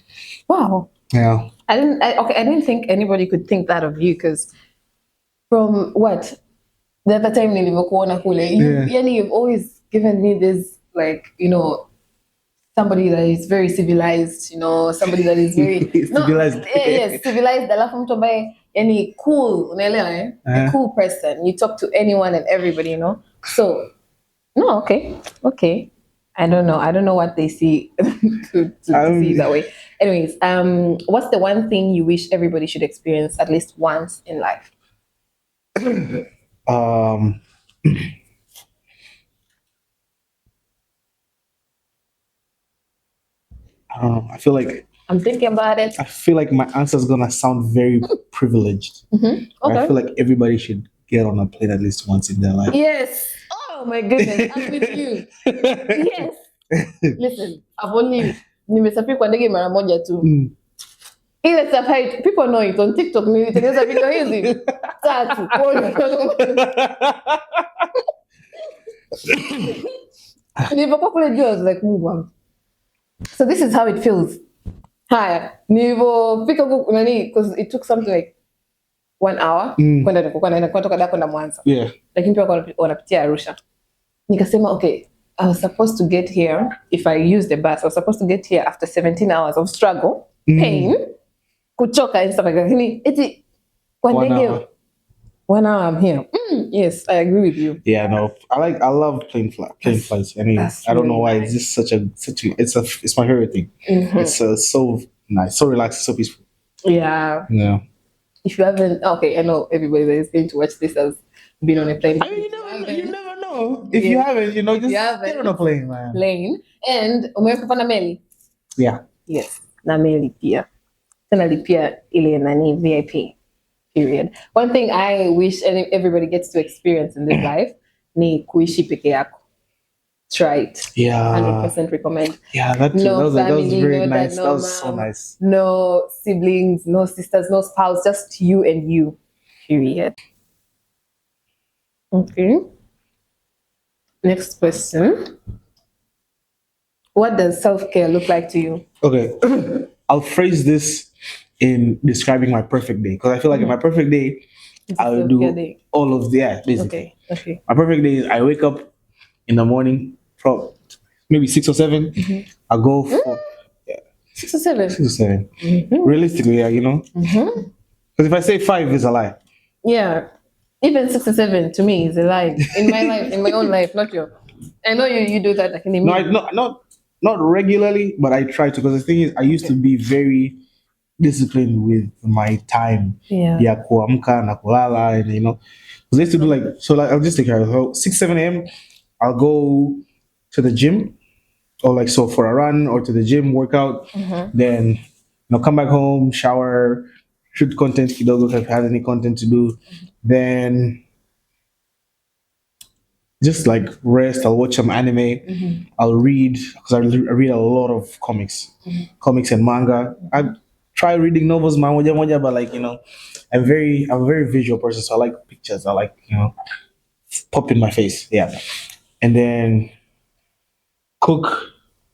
Wow. Yeah. I didn't think anybody could think that of you, because from what the other time nilivyokuona kule, you've always given me this like somebody that is very civilized, somebody that is very civilized. Civilized. Alafu mtu ambaye cool, unaelewa a cool person. You talk to anyone and everybody, So no, okay, okay. I don't know. I don't know what they see to see it that way. Anyways, what's the one thing you wish everybody should experience at least once in life? um, I don't know. I'm thinking about it. I feel like my answer is gonna sound very privileged. But I Okay. feel like everybody should get on a plane at least once in their life. Yes. Oh my goodness. I'm with you. Yes. Listen, I've only nimesafiri kwa ndege mara moja tu. Mm. Ile safari people know it on TikTok nilitengeneza video hizi tatu. Nilipokuwa kule juu I was like, Mungu wangu. So this is how it feels. Haya, nilipofika huko nani because it took something like 1 hour kwenda nilikuwa naenda kutoka Dar kwenda Mwanza. Yeah. Lakini pia wanapitia Arusha. Nikasema okay, I was supposed to get here if I use the bus. I was supposed to get here after 17 hours of struggle, pain, kuchoka and stuff like that. Lakini eti kwa ndege 1 hour I'm here. Yes, I agree with you. Yeah, no, I love plane flights. I mean, I don't know why nice. it's just it's my favorite thing. It's so nice, so relaxing, so peaceful. Yeah. Yeah. If you haven't, okay, I know everybody that is going to watch this has been on a plane. I mean, you never know. If you haven't, just get on a plane, man. Plane. And umeweka meli? Yeah. Yes, na meli pia. Tena lipia ile nani VIP. Period. One thing I wish everybody gets to experience in this life ni kuishi peke yako. Try it. Yeah. 100% recommend. Yeah, that was very no nice. dad, no That was mom, so nice. No siblings, no sisters, no spouse, just you and you. Period. Okay. Next question. What does self-care look like to you? Okay. I'll phrase this in describing my perfect day because I feel like in my perfect day, I'll do all of basically. Okay. My perfect day is I wake up in the morning, from maybe 6 or 7. I go for 6 or 7. 6 or 7. Realistically, yeah, Because if I say 5, it's a lie. Yeah, even 6 or 7 to me is a lie. In my life, in my own life, not your. I know you do that. Like in the not regularly, but I try to because the thing is, I used to be very disciplined with my time. Yeah. Kuamka na kulala, and because I used to do I'll just take care of 6 7 a.m. I'll go to the gym, or for a run or to the gym workout. Then come back home, shower, shoot content kidogo if I have any content to do. Then just rest. I'll watch some anime. I'll read because I read a lot of comics and manga. I try reading novels, moja moja, but I'm a very visual person, so I like pictures. I like pop in my face, yeah. And then cook.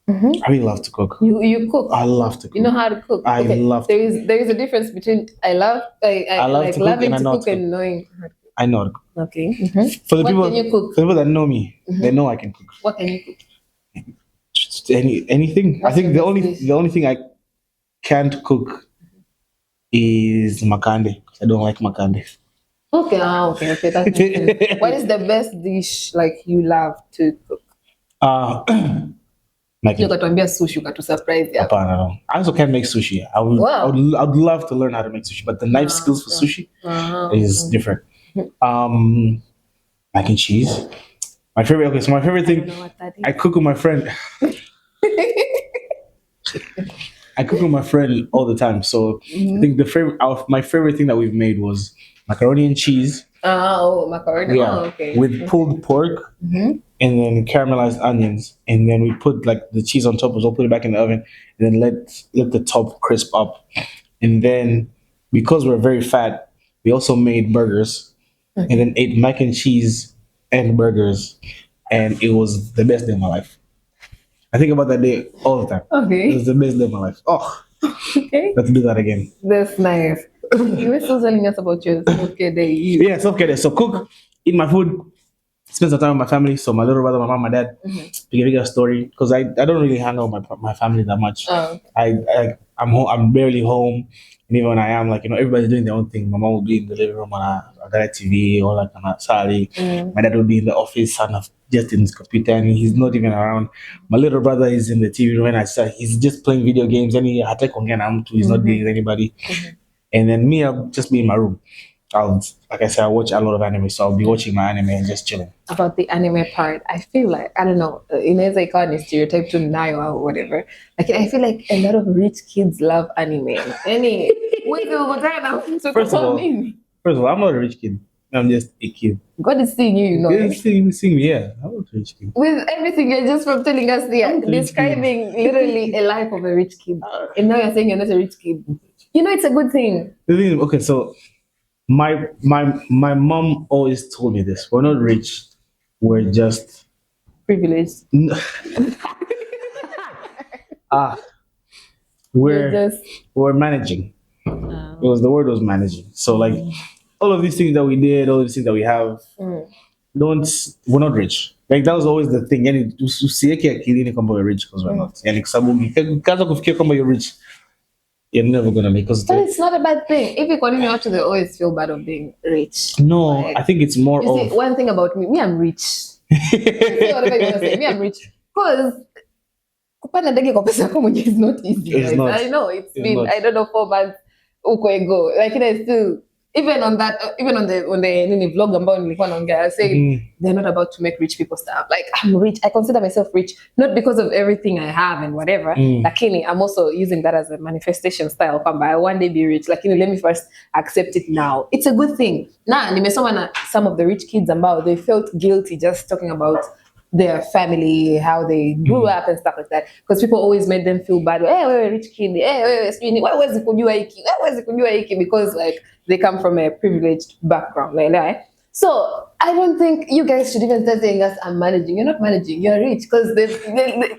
I really love to cook. You cook. I love to cook. You know how to cook. I love. There is a difference between I love to loving to cook and knowing. I know how to cook. Okay. For the what people, can you cook? For the people that know me, they know I can cook. What can you cook? Just anything. I think the only thing I can't cook is makande. I don't like makande. Okay. Okay. That's what is the best dish you love to cook? Ukatuambia sushi, ukatusurprise hapo. No. I also can't make sushi. I would love to learn how to make sushi, but the knife skills for sushi is different. Mac and cheese. My favorite. Okay, so my favorite thing. I cook with my friend. I cook with my friend all the time. So I think my favorite thing that we've made was macaroni and cheese. Macaroni. Yeah, Okay. with pulled pork and then caramelized onions, and then we put the cheese on top. We'll put it back in the oven, and then let the top crisp up. And then because we're very fat, we also made burgers, and then ate mac and cheese and burgers, and it was the best day of my life. I think about that day all the time. Okay. It was the best day of my life. Oh, okay. Let's do that again. That's nice. You were still telling us about your self-care day. Yeah, self-care day. So cook, eat my food, spend some time with my family. So my little brother, my mom, my dad, bigger story. Because I don't really hang out with my family that much. Oh. I I'm barely home, and even when I am, like, everybody's doing their own thing. My mom will be in the living room on a direct TV or like on a Sally. My dad will be in the office and just in his computer, and he's not even around. My little brother is in the TV room, and I said he's just playing video games, and he's not dealing with anybody. And then me, I'll just be in my room. Like I said, I watch a lot of anime, so I'll be watching my anime and just chilling. About the anime part, I feel like, I don't know, inaweza ikawa ni stereotype tu nayo or whatever. Like, I feel like a lot of rich kids love anime. Any, First of all, I'm not a rich kid. I'm just a kid. God is seeing you, He's seeing me, yeah. I'm not a rich kid. With everything you're just from telling us there, describing literally a life of a rich kid. And now you're saying you're not a rich kid. It's a good thing. Okay, so my mom always told me this. We're not rich. We're just privileged. We're managing. The word was managing. So like all of these things that we did, all of these things that we have, we're not rich. Like that was always the thing. Yani usiweke akilini kwamba we're rich because we're not. Yani kwa sababu ukianza kufikia kwamba you're rich, you're never gonna make us. But it's not a bad thing. If you continue to, they always feel bad of being rich. No, like, I think it's more. You see, one thing about me, I'm rich. Say whatever you wanna say, me, I'm rich. Because kupanda ndege kwa pesa yako mwenyewe is not easy. It's not. I know it's been not. I don't know 4 months uko ago. Like it is still. Even on the vlog ambao nilikuwa naongea, I say they're not about to make rich people stuff. Like I'm rich. I consider myself rich not because of everything I have and whatever. Lakini I'm also using that as a manifestation style. Kwamba I one day be rich. Lakini let me first accept it now. It's a good thing. Na nimesoma na some of the rich kids ambao they felt guilty just talking about their family, how they grew up and stuff like that. Because people always made them feel bad. Hey, we're a rich kid. Hey, where's kujua hiki? Because like they come from a privileged background. Like, so I don't think you guys should even start saying us, I'm managing. You're not managing. You're rich. Because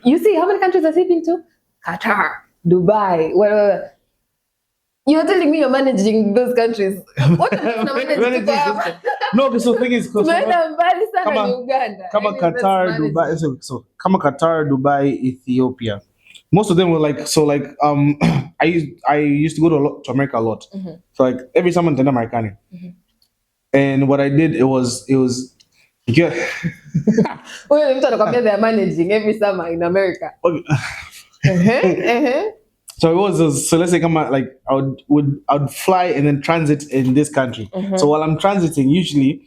you see how many countries has he been to? Qatar, Dubai, whatever. You're telling me you're managing those countries. What are you managing? No, because the thing is, Uganda. Kama Qatar, Dubai. So kama Qatar, Dubai, Ethiopia. Most of them were like, so like I used to go to America a lot. So like every summer in America. And what I did, it was yeah. Well, they're managing every summer in America. So it was so let's say I would fly and then transit in this country. So while I'm transiting, usually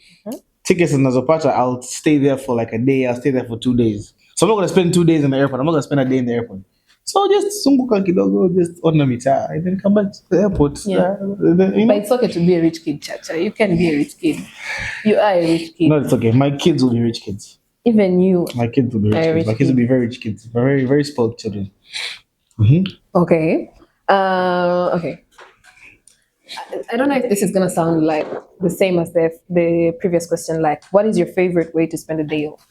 tickets in Nazopata, I'll stay there for like a day. I'll stay there for 2 days. So I'm not gonna spend 2 days in the airport. I'm not gonna spend a day in the airport. So just sunguka kidogo, just on the meter, and then come back to the airport. Yeah. But it's okay to be a rich kid, Chacha. You can be a rich kid. You are a rich kid. No, it's okay. My kids will be rich kids. Even you. My kids will be rich kids. My kids will be very rich kids. Very, very spoiled children. Okay. Okay. I don't know if this is gonna sound like the same as the previous question. Like, what is your favorite way to spend a day off?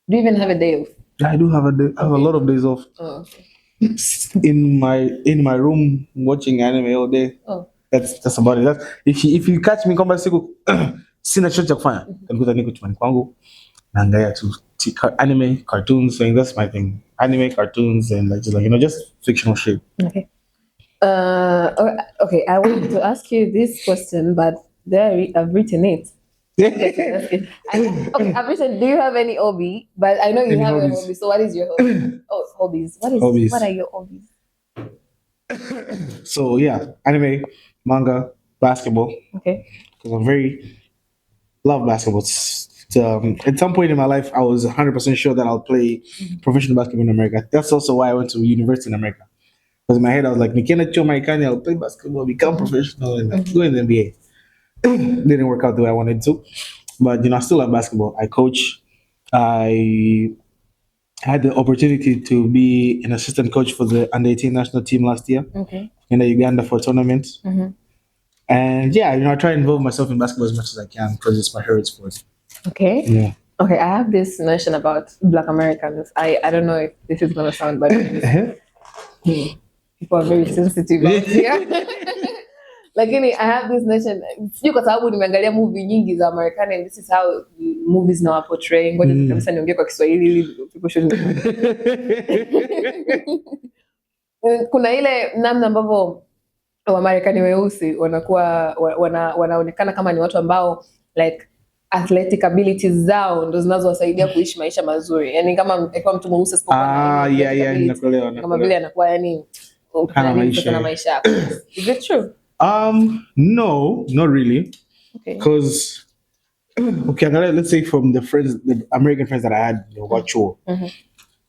Do you even have a day off? Yeah, I do have a day. I have a lot of days off. Oh, okay. In my room watching anime all day. Oh. That's about it. If you catch me kwamba siku sina chochote cha kufanya, nikuta niko chumbani kwangu naangalia tu anime, cartoons, so that's my thing. Anime, cartoons, and like just fictional shit. Okay. Okay, I wanted to ask you this question, but there I've written it. Okay, I've written, do you have any hobby? But I know you have a hobby, so what is your hobby? Oh, hobbies. What are your hobbies? So yeah, anime, manga, basketball. Okay. Because love basketball. At some point in my life, I was 100% sure that I'll play professional basketball in America. That's also why I went to university in America. Because in my head, I was like, I'll play basketball, become professional, and go in the NBA. Didn't work out the way I wanted to. But, I still love basketball. I coach. I had the opportunity to be an assistant coach for the under-18 national team last year in Uganda for a tournament. And yeah, I try to involve myself in basketball as much as I can because it's my favorite sport. Okay. Yeah. Okay, I have this notion about Black Americans. I don't know if this is going to sound bad. People are very sensitive out here. Like, I have this notion. Sijui kwa sababu nimeangalia movie nyingi za Marekani and this is how movies now are portraying. Ngoja kabisa niongee kwa Kiswahili ili people should kuna ile namna ambavyo Wamarekani weusi wanaonekana kama ni watu ambao like athletic abilities zao ndo zinazowasaidia kuishi maisha mazuri. Yani kama mtu mweusi asipokuwa na athletic ability, kama vile anakuwa yani na maisha yako. Is it true? No, not really. Because okay, let's say from the American friends that I had, virtual.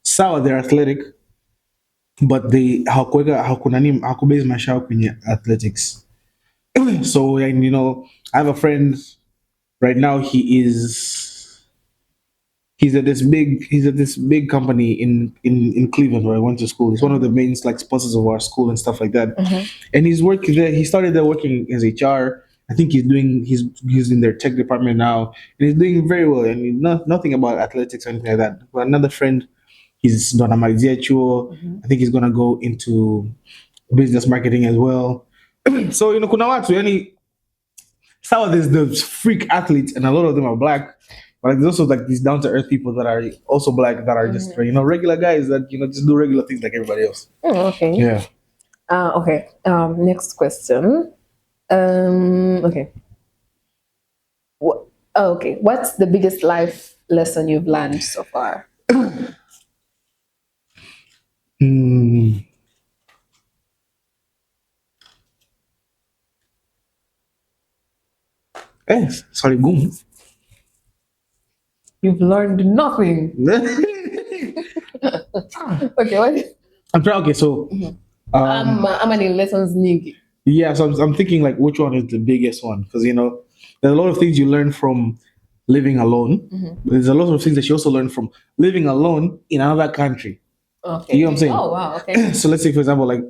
Sawa, they're athletic, but they hakubase maisha yao kwenye athletics. So, and I have a friend right now. He's at this big company in Cleveland where I went to school. He's one of the main like sponsors of our school and stuff like that. And he's working there. He started there working as HR. I think he's in their tech department now, and he's doing very well. And nothing about athletics or anything like that. But another friend, he's done a Mariziachuo. I think he's gonna go into business marketing as well. So kuna watu yani, sawa, there's the freak athletes, and a lot of them are black. But like, there's also like these down to earth people that are also black that are just regular guys that just do regular things like everybody else. Okay. Yeah. Okay. Next question. Okay. Okay. What's the biggest life lesson you've learned so far? Sorry, boom. You've learned nothing. Okay, what? I'm trying. Okay, so how many lessons nyingi? Yeah, so I'm thinking like which one is the biggest one, because there's a lot of things you learn from living alone. There's a lot of things that you also learn from living alone in another country. Okay. You know what I'm saying? Oh wow. Okay. So let's say for example, like,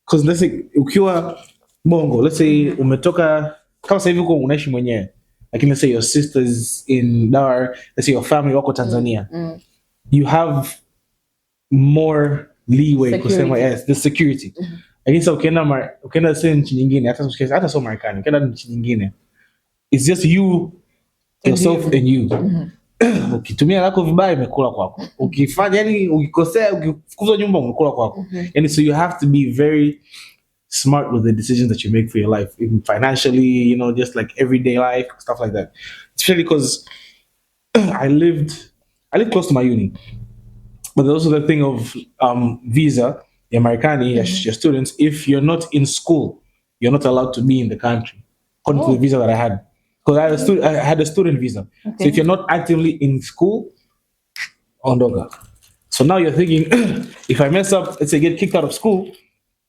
because let's say ukiwa Bongo, let's say umetoka kama sasa hivi uko unaishi mwenyewe. Like let's say your sister's in Dar, let's say your family wako Tanzania. You have more leeway kusema yes, the security. Lakini sasa ukienda sasa nchi nyingine, hata sio Marekani, ukienda nchi nyingine, it's just you, yourself and you. Ukitumia lako vibaya imekula kwako. Ukifanya yani ukikosea, ukifukuzwa nyumba umekula kwako. And so you have to be very smart with the decisions that you make for your life, even financially, just like everyday life, stuff like that. Especially because I lived close to my uni, but there's also the thing of visa. The Americani, your students, if you're not in school, you're not allowed to be in the country, according to the visa that I had. Because I had a student visa. Okay. So if you're not actively in school, ondoga. So now you're thinking, if I mess up, let's say get kicked out of school,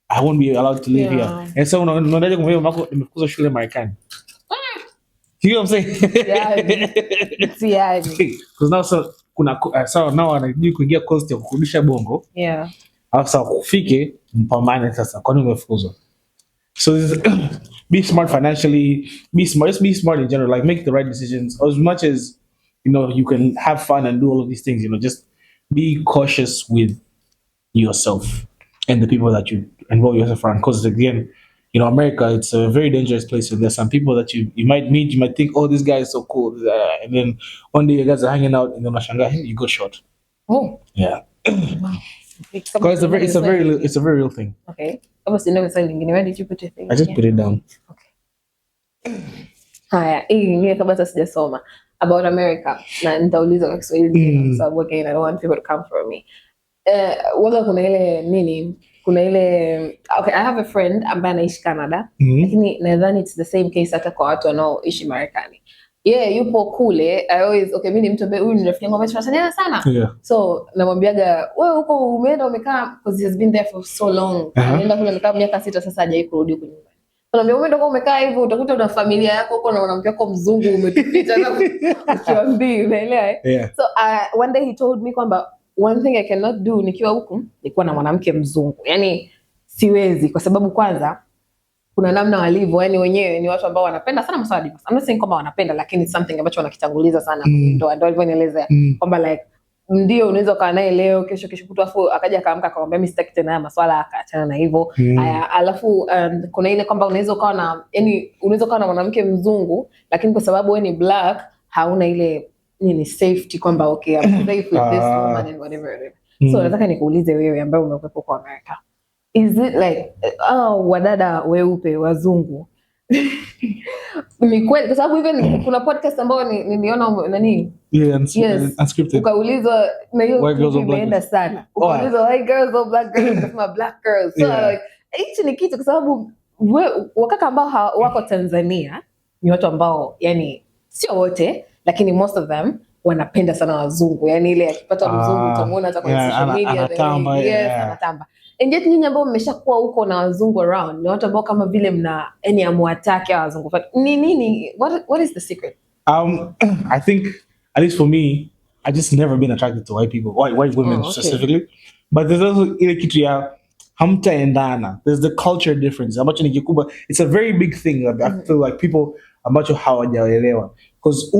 I won't be allowed to live here. And so unaendaje kumwambia mako nimefukuzwa shule Marekani. You know what I'm saying? Yeah. Because now now anajui kuingia cost ya kurudisha Bongo. Yeah. Sasa ufike mpambane sasa, kwani umefukuzwa. So be smart financially, just be smart in general, like make the right decisions as much as you can have fun and do all of these things. Just be cautious with yourself and the people that you involve yourself around, because again, America, it's a very dangerous place, and there's some people that you might meet, you might think, oh, this guy is so cool, and then one day you guys are hanging out and then hey, you got shot. Oh yeah. Wow. Because it's a very real thing. Okay. Where did you put your thing? I just put it down. Okay. Haya, hii nyingine kabla sijasoma about America, na nitauliza kwa Kiswahili kwa sababu again I don't want people to come for me. Waga kuna ile okay, I have a friend ambaye anaishi Canada, lakini nadhani it's the same case hata kwa watu wanaoishi Marekani. Yupo kule. I always mimi ni mtu ambaye huyu ni rafiki yangu ambaye tunasaidiana sana. Yeah. So namwambiaga wewe huko umeenda umekaa, because he has been there for so long. Anaenda kule amekaa miaka 6 sasa, hajawahi kurudi huko nyumbani. Naambia umeenda huko umekaa hivyo, utakuta una familia yako huko na mwanamke wako mzungu umetupita na ukiwaambia, unaelewa Yeah. So one day he told me kwamba one thing I cannot do nikiwa huku ni kuwa na mwanamke mzungu. Yani siwezi, kwa sababu kwanza kuna namna walivyo, yani wenyewe ni watu ambao wanapenda sana masuala ya divorce. I'm not saying kwamba wanapenda, lakini something ambacho wanakitanguliza sana ndio alivyonielezea kwamba like ndio unaweza kaa naye leo, kesho kutwa afu akaja akaamka akamwambia mimi sitaki tena masuala, akaachana na hivyo. Alafu kuna ile kwamba unaweza ukawa na mwanamke mzungu, lakini kwa sababu wewe ni black hauna ile safety kwamba okay, I'm safe with this woman and whatever. So nataka nikuulize wewe ambaye umekuwepo kwa America, is it like wadada weupe wazungu ni kweli kwa sababu even kuna podcast ambayo niliona nani Yeah, yes unscripted. ukaulizwa na hiyo White girls clip or black imeenda girls? sana ukaulizwa white girls or black girls kama black girls so Yeah. like hichi ni kitu kwa sababu wakaka ambao wako Tanzania ni watu ambao yani sio wote lakini most of them wanapenda sana wazungu yani ile akipata mzungu utamuona hata kwenye social media anatamba, yes anatamba and yet nyinyi ambao mmeshakuwa huko na wazungu around ni watu ambao kama vile mna yani amuatake wazungu ni nini what is the secret? I think at least for me, I just never been attracted to white people, white women okay. specifically. But there's also ile kitu ya hamtaendana. There's the culture difference. Ambacho ni kikubwa. It's a very big thing. I feel like people ambacho hawajaelewa. Because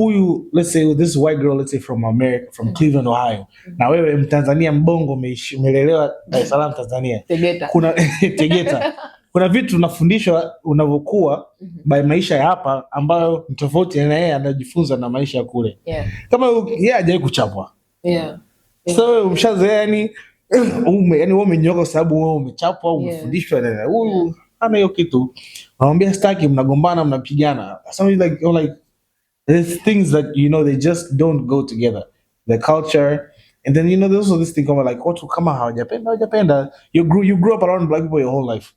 let's say this white girl, let's say from America, from Cleveland, Ohio. Na wewe Mtanzania mbongo umelelewa Dar es Salaam Tanzania. Tegeta. Kuna Tegeta. Kuna vitu unafundishwa unavyokuwa by maisha ya hapa ambayo ni tofauti na yeye anajifunza na maisha ya kule. Yeah. Kama yeye hajawahi kuchapwa. Yeah. So umshazoea yani wewe umenyoka kwa sababu wewe umechapwa au umefundishwa na huyu hana hiyo kitu. Anamwambia staki, mnagombana, mnapigana. Something like like there's things that they just don't go together. The culture and then there's also this thing kama like watu kama hawajapenda. You grew up around black people your whole life.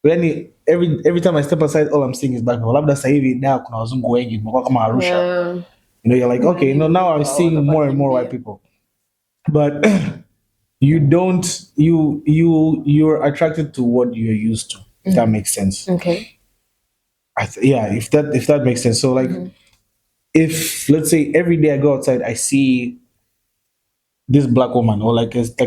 Yani every time I step aside all I'm seeing is black people. Labda sasa hivi da kuna wazungu wengi mko kama Arusha. You're like okay, now I'm seeing more and more white people. But you're attracted to what you're used to. If that makes sense. Okay. If that makes sense. So like if let's say every day I go outside I see this black woman or like just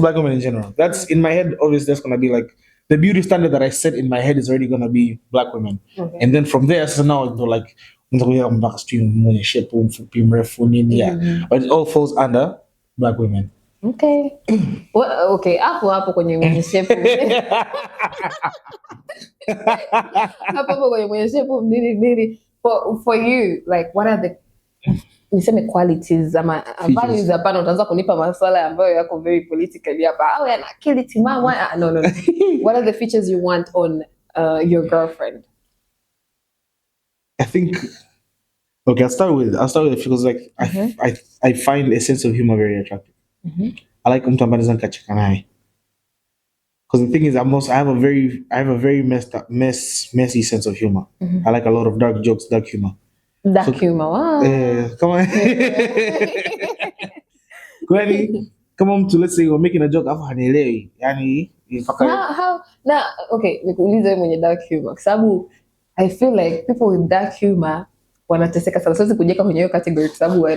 black women in general. That's in my head obviously that's gonna be like the beauty standard that I set in my head is already gonna be black women. Okay. And then from there so now like but it all falls under black women. Okay. Okay, hapo kwenye mwenye shepu. Hapo kwenye mwenye shepu nini for you like what are the niseme qualities ama values hapana utaanza kunipa masuala ambayo yako very politically hapa au yana akili timamu no what are the features you want on your girlfriend? I think okay I'll start with it because like I find a sense of humor very attractive. I like mtu ambaye anaweza nikacheka naye. Because the thing is I have a very messy sense of humor. I like a lot of dark jokes, dark humor. Humor. Wow. Come on. Kwani kama mtu let's say you're making a joke afu hanielewi. Yani okay, nikuulize wewe mwenye dark humor kwa sababu I feel like people with dark humor wanateseka sana. Siwezi kujiweka kwenye hiyo category kwa sababu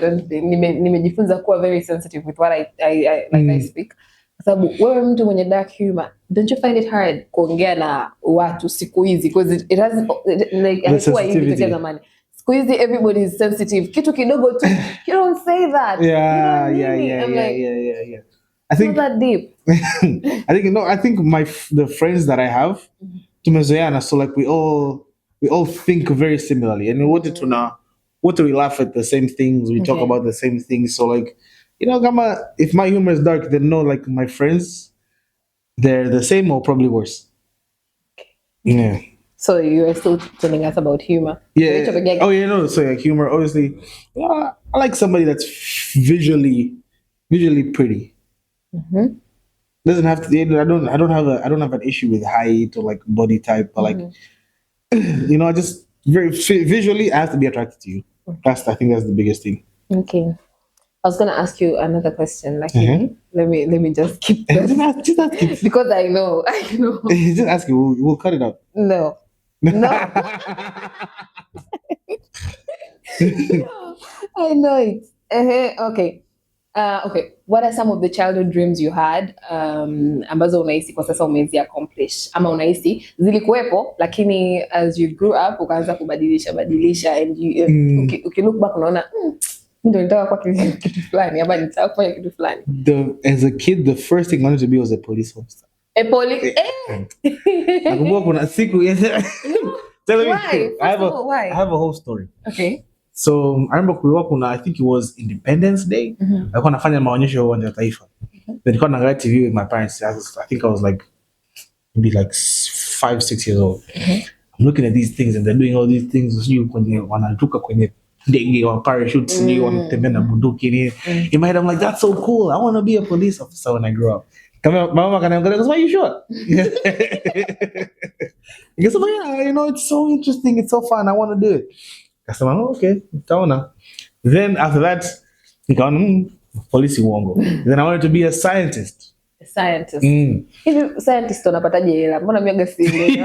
nimejifunza kuwa very sensitive with what I speak. Kwa sababu wewe mtu mwenye dark humor, don't you find it hard kuongea na watu siku hizi because it has like haikuwa hivi katika zamani. Siku hizi everybody is sensitive. Kitu kidogo tu you don't say that. Yeah. I think not that deep. I think the friends that I have tumezoeana so like we all think very similarly and what we laugh at the same things, we talk about the same things, so like kama if my humor is dark then no like my friends they're the same or probably worse. Yeah. So you are still telling us about humor. Yeah. So like humor obviously I like somebody that's visually pretty. Doesn't have to I don't have an issue with height or like body type but like I just very visually I have to be attracted to you. I think that's the biggest thing. Okay. I was gonna ask you another question. Like, let me just keep that. just ask it. Because I know. Just ask it. We'll cut it out. No. No. I know it. Okay. Okay. What are some of the childhood dreams you had ambazo unahisi kwa sasa umezi accomplish ama unahisi zilikuwepo lakini as you grew up ukaanza kubadilisha and you look back unaona ndio nitaka kwa kitu fulani ama nitaka kufanya kitu fulani. As a kid the first thing I wanted to be was a police officer. A police nakumbuka kuna siku tell me why? I have a whole story. Okay. So I remember kulikuwa I think it was Independence Day. Alikuwa nafanya maonyesho ya uwanja wa Taifa. Nilikuwa naangalia TV with my parents. I think I was like maybe like 5, 6 years old. I'm looking at these things and they're doing all these things. You kwenye wanatoka kwenye ndege wa parachutes, you wanatembea na bunduki ni. In my head, I'm like, that's so cool. I want to be a police officer when I grow up. Kama mama kanaangalia, why are you sure? Because yeah, it's so interesting, it's so fun. I want to do it. Kasema, oh, okay, nitaona. Then after that, nikaona polisi uongo. Then I wanted to be a scientist. A scientist. Mm. Scientist unapataje hela? Mbona miaga sielewi?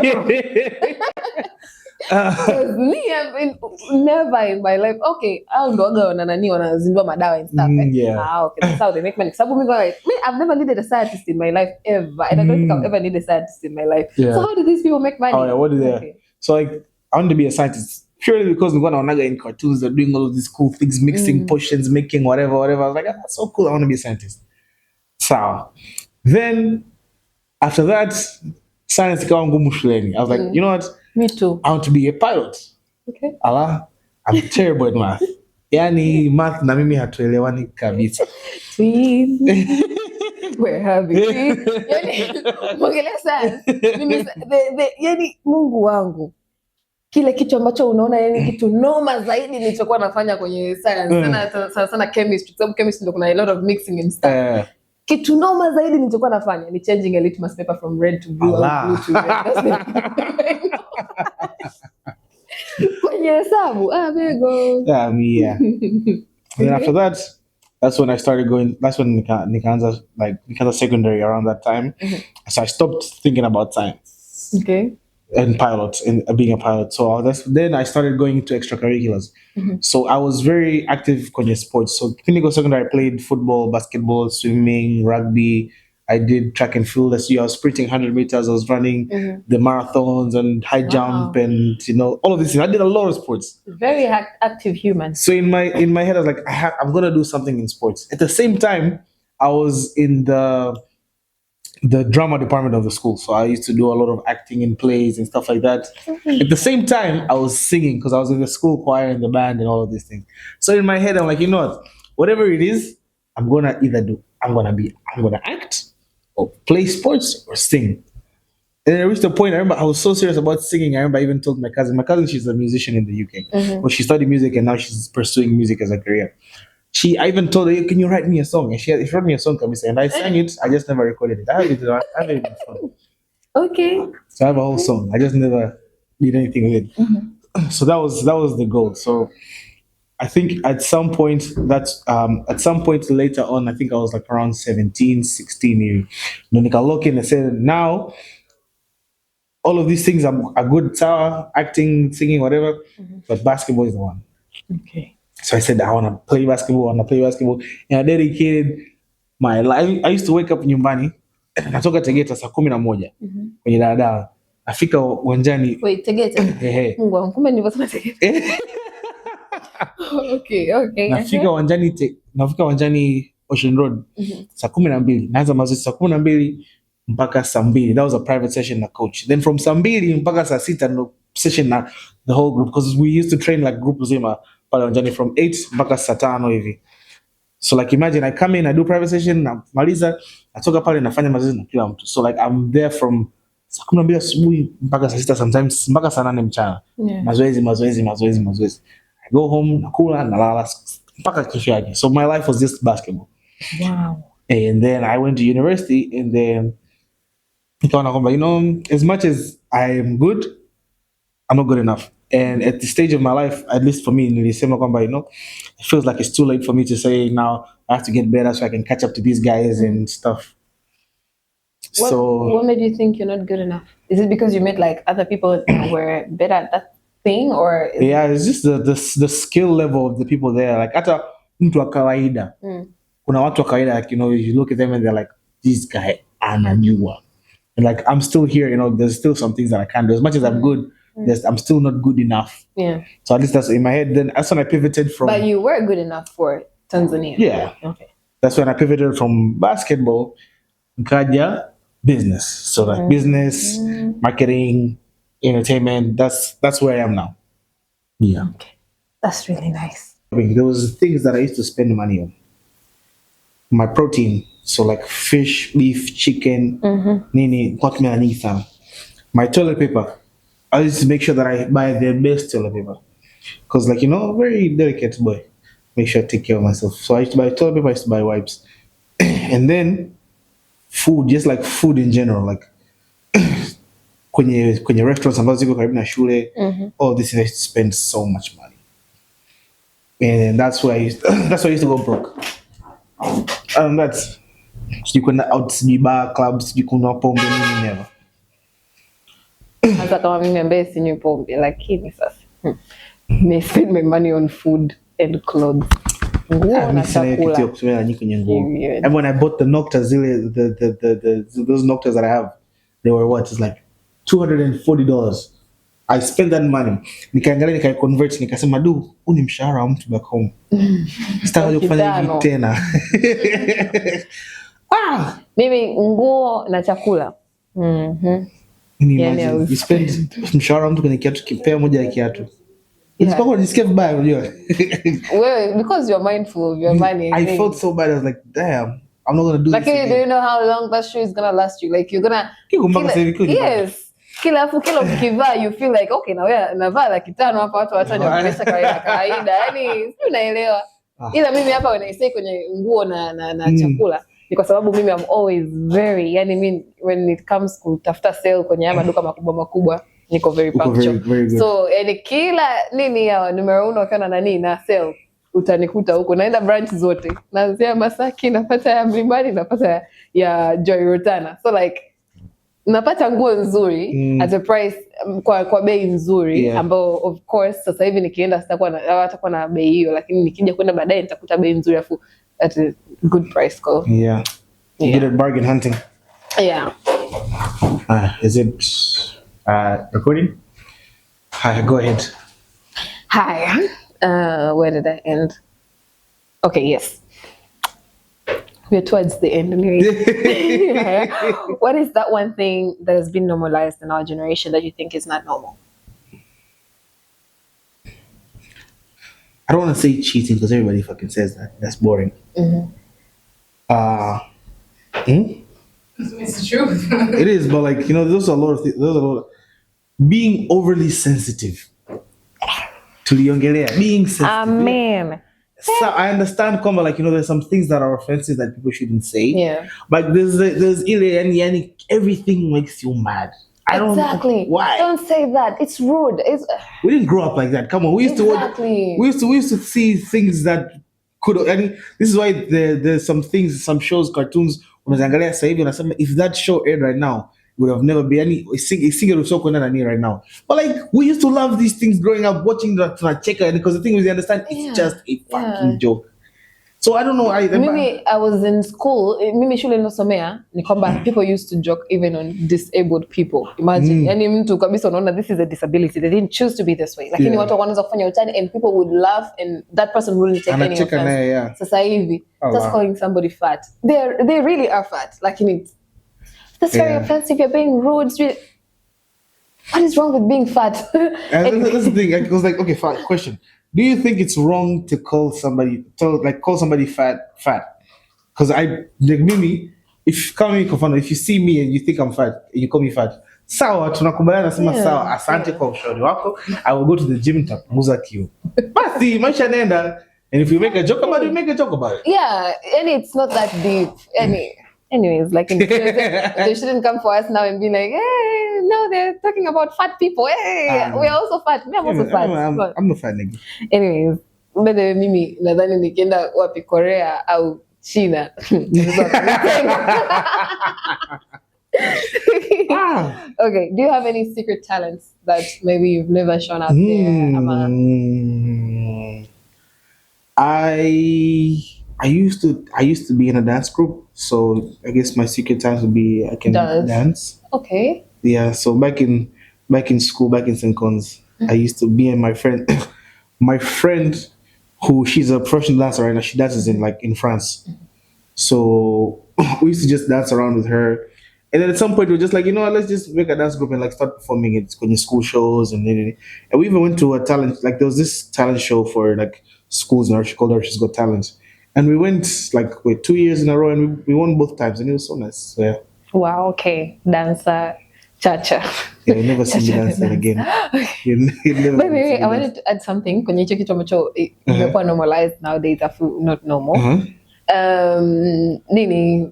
Because me, I've been never in my life. Okay, au ndo waga wanazindua madawa and stuff. Yeah. Okay, that's how they make money. Sababu I've never needed a scientist in my life ever, and I don't think I'll ever need a scientist in my life. Yeah. So how do these people make money? Oh yeah, what do they? Okay. So like, I want to be a scientist purely because we're gonna in cartoons, they're doing all of these cool things, mixing potions, making whatever. I was like, that's so cool. I want to be a scientist. So then after that, science ikawa ngumu shuleni. I was like, you know what? Me too. I want to be a pilot. Okay. Allah, I'm terrible at math. Yani math na mimi hatuelewani kabisa. Twins. We're having twins. Yani mwongelea science. Mimi yani Mungu wangu. Kile kitu ambacho unaona yani kitu noma zaidi nilichokuwa nafanya kwenye science sana chemistry, sababu chemistry ndio kuna a lot of mixing and stuff. Kitu noma zaidi nilichokuwa nafanya ni changing a litmus paper from red to blue, blue to red. Kwenye hesabu, bego. Yeah. And then after that, that's when I started going. That's when nikaanza secondary around that time. So I stopped thinking about science. Okay. And pilot and being a pilot. So then I started going into extracurriculars. So I was very active in sports. So clinical secondary, I played football, basketball, swimming, rugby. I did track and field. I was sprinting 100 meters. I was running the marathons and high jump and all of these things. I did a lot of sports. Very active human. So in my head, I was like, I'm gonna do something in sports. At the same time, I was in the drama department of the school. So I used to do a lot of acting in plays and stuff like that. At the same time, I was singing because I was in the school choir and the band and all of these things. So in my head, I'm like, you know what? Whatever it is, I'm going to either do, I'm going to act or play sports or sing. And then I reached a point, I remember I was so serious about singing. I remember I even told my cousin, she's a musician in the UK. Well, she studied music and now she's pursuing music as a career. I even told her, can you write me a song? And she wrote me a song, and I sang it. I just never recorded it. I have it in my phone. Okay. So I have a whole song. I just never did anything with it. So that was the goal. So I think at some point later on, I think I was like around 17, 16. Nonika look in and said, now all of these things are good, acting, singing, whatever, but basketball is the one. Okay. So I said, I want to play basketball. And I dedicated my life. I used to wake up nyumbani. Natoka Tegeta saa 11 kwenye daladala. Nafika uwanjani. Wait, Tegeta? Mungu wangu, kumbe nilivyosema Tegeta. Okay. Nafika uwanjani Ocean Road saa 12. Naanza mazoezi saa 12 mpaka saa 2. That was a private session na coach. Then from saa 2 mpaka saa 6 no session na the whole group, because we used to train like group zima pale uwanjani from 8 mpaka saa 5 hivi. So like imagine I come in, I do private session, namaliza, natoka pale nafanya mazoezi na kila mtu. So like I'm there from saa 12 asubuhi mpaka saa 6, sometimes mpaka saa 8 mchana. Mazoezi. I go home, nakula, nalala mpaka kesho yake. So my life was just basketball. Wow. And then I went to university and then nikaona kwamba as much as I am good, I'm not good enough. And at the stage of my life, at least for me, nilisema kwamba it feels like it's too late for me to say now I have to get better so I can catch up to these guys and stuff. What made you think you're not good enough? Is it because you met like other people that were better at that thing, or? It's just the skill level of the people there. Like hata mtu wa kawaida. Kuna watu wa kawaida, like, you look at them and they're like, this guy anajua. And like I'm still here, there's still some things that I can't do. As much as I'm good, I'm still not good enough. Yeah. So at least that's in my head. Then that's when I pivoted from. But you were good enough for Tanzania. Yeah. Okay. That's when I pivoted from basketball, nikaja business. So like business, marketing, entertainment. That's where I am now. Yeah. Okay. That's really nice. There was things that I used to spend money on. My protein. So like fish, beef, chicken, nini, what me I need some. My toilet paper. I used to make sure that I buy the best toilet paper. Because like, very delicate boy. Make sure I take care of myself. So I used to buy toilet paper, I used to buy wipes. And then food, just like food in general, like kwenye restaurants ambazo ziko karibu na shule, all this I used to spend so much money. And that's why that's why I used to go broke. That's sijui kwenda out, sijui bar clubs, sijui kunywa pombe nini, never. Hata kama mimi ambaye sinywi pombe, lakini sasa may spend my money on food and clothes. Nguo na chakula. And when I bought the Noctas, those Noctas that I have, they were what? It's like $240. I spent that money. Nikaangalia nikaiconvert nikasema du, huu ni mshahara wa mtu back home. Sitaki kufanya hivi tena. Mimi nguo na chakula. You spend mshahara wa mtu kwenye kiatu kipea moja ya kiatu. Isipokuwa nisikia vibaya unajua. Well, because you're mindful of your money. I felt so bad. I was like, damn, I'm not gonna do this again. Do you know how long that shoe is gonna last you? Like you're gonna yes. Kila ukivaa you feel like okay, na wewe navaa laki tano hapa watu wataonyesha kawaida. Yaani si unaelewa. Ila mimi hapa wanaisei kwenye nguo na chakula ni kwa sababu mimi I'm always very, yani when it comes kutafuta sale kwenye maduka makubwa niko very punctual. Very So yani kila nini ya numero 1 wakiwa na na sale utanikuta huko, naenda branch zote, naanzia Masaki, napata ya Mlimani, napata ya Joy Rotana. So like napata nguo nzuri at a price kwa bei nzuri, ambao of course sasa hivi nikienda hatakuwa na bei hiyo, lakini nikija kwenda baadaye nitakuta bei nzuri afu at a good price call. Good at bargain hunting. Is it recording? Hi, go ahead. Hi. Where did I end? Okay, yes. We're towards the end anyway. What is that one thing that has been normalized in our generation that you think is not normal? I don't want to say cheating because everybody fucking says that. That's boring. It's true. It is, but like, there's a lot of things. There's a lot of being overly sensitive. To the Yongelea, being sensitive. Man. So I understand, like, there's some things that are offensive that people shouldn't say. Yeah. But there's everything makes you mad. I don't know why. Don't say that. It's rude. We didn't grow up like that. Come on. We used to watch, we used to see things that could. And this is why there's some things, some shows, cartoons. If that show aired right now, it would have never been any single show right now. But like we used to love these things growing up, watching the Chacha, because the thing is, you understand, it's just a fucking joke. So I don't know. Maybe I was in school. Mimi shule nosomea ni kwamba people used to joke even on disabled people. Imagine, yani mtu kabisa unaona this is a disability. They didn't choose to be this way. Lakini watu wanaanza kufanya utani and people would laugh and that person wouldn't take any offense. Sasa hivi, just calling somebody fat. They really are fat. Lakini that's very offensive. You're being rude. What is wrong with being fat? That's the thing. I was like, okay, fine. Question. Do you think it's wrong to call somebody fat? Because Mimi, if you see me and you think I'm fat, you call me fat. Sawa, tunakubaliana nasema sawa, asante kwa ushauri wako. I will go to the gym nitapunguza kilo. Basi maisha nenda. And if you make a joke about it, you make a joke about it. Yeah, and it's not that deep. Anyways, like they shouldn't come for us now and be like, hey, no, they're talking about fat people. Hey, we're also fat. Me, I'm also fat. I'm not fat, nigga. Anyways, mbele mimi nadhani nikienda wapi Korea au China. Okay, do you have any secret talents that maybe you've never shown out there? I used to be in a dance group, so I guess my secret talent would be I can dance. Okay. Yeah, so back in school, back in St. Cons, I used to be and my friend who she's a professional dancer right now, she dances in France. So we used to just dance around with her. And then at some point we were just like, let's just make a dance group and like start performing it in school shows and we even went to a talent, like there was this talent show for like schools in Archie's called Archie's Got Talent. And we went like 2 years in a row, and we won both times, and it was so nice. So, yeah. Wow, okay. Dancer, Chacha. Yeah, you never see me Chacha the dancing dancer. again. Okay. You never By the see way, me I dance. wanted to add something kwenye hicho kitu ambacho Uh-huh. imekuwa normalized nowadays, afu not normal. Uh-huh. Nini,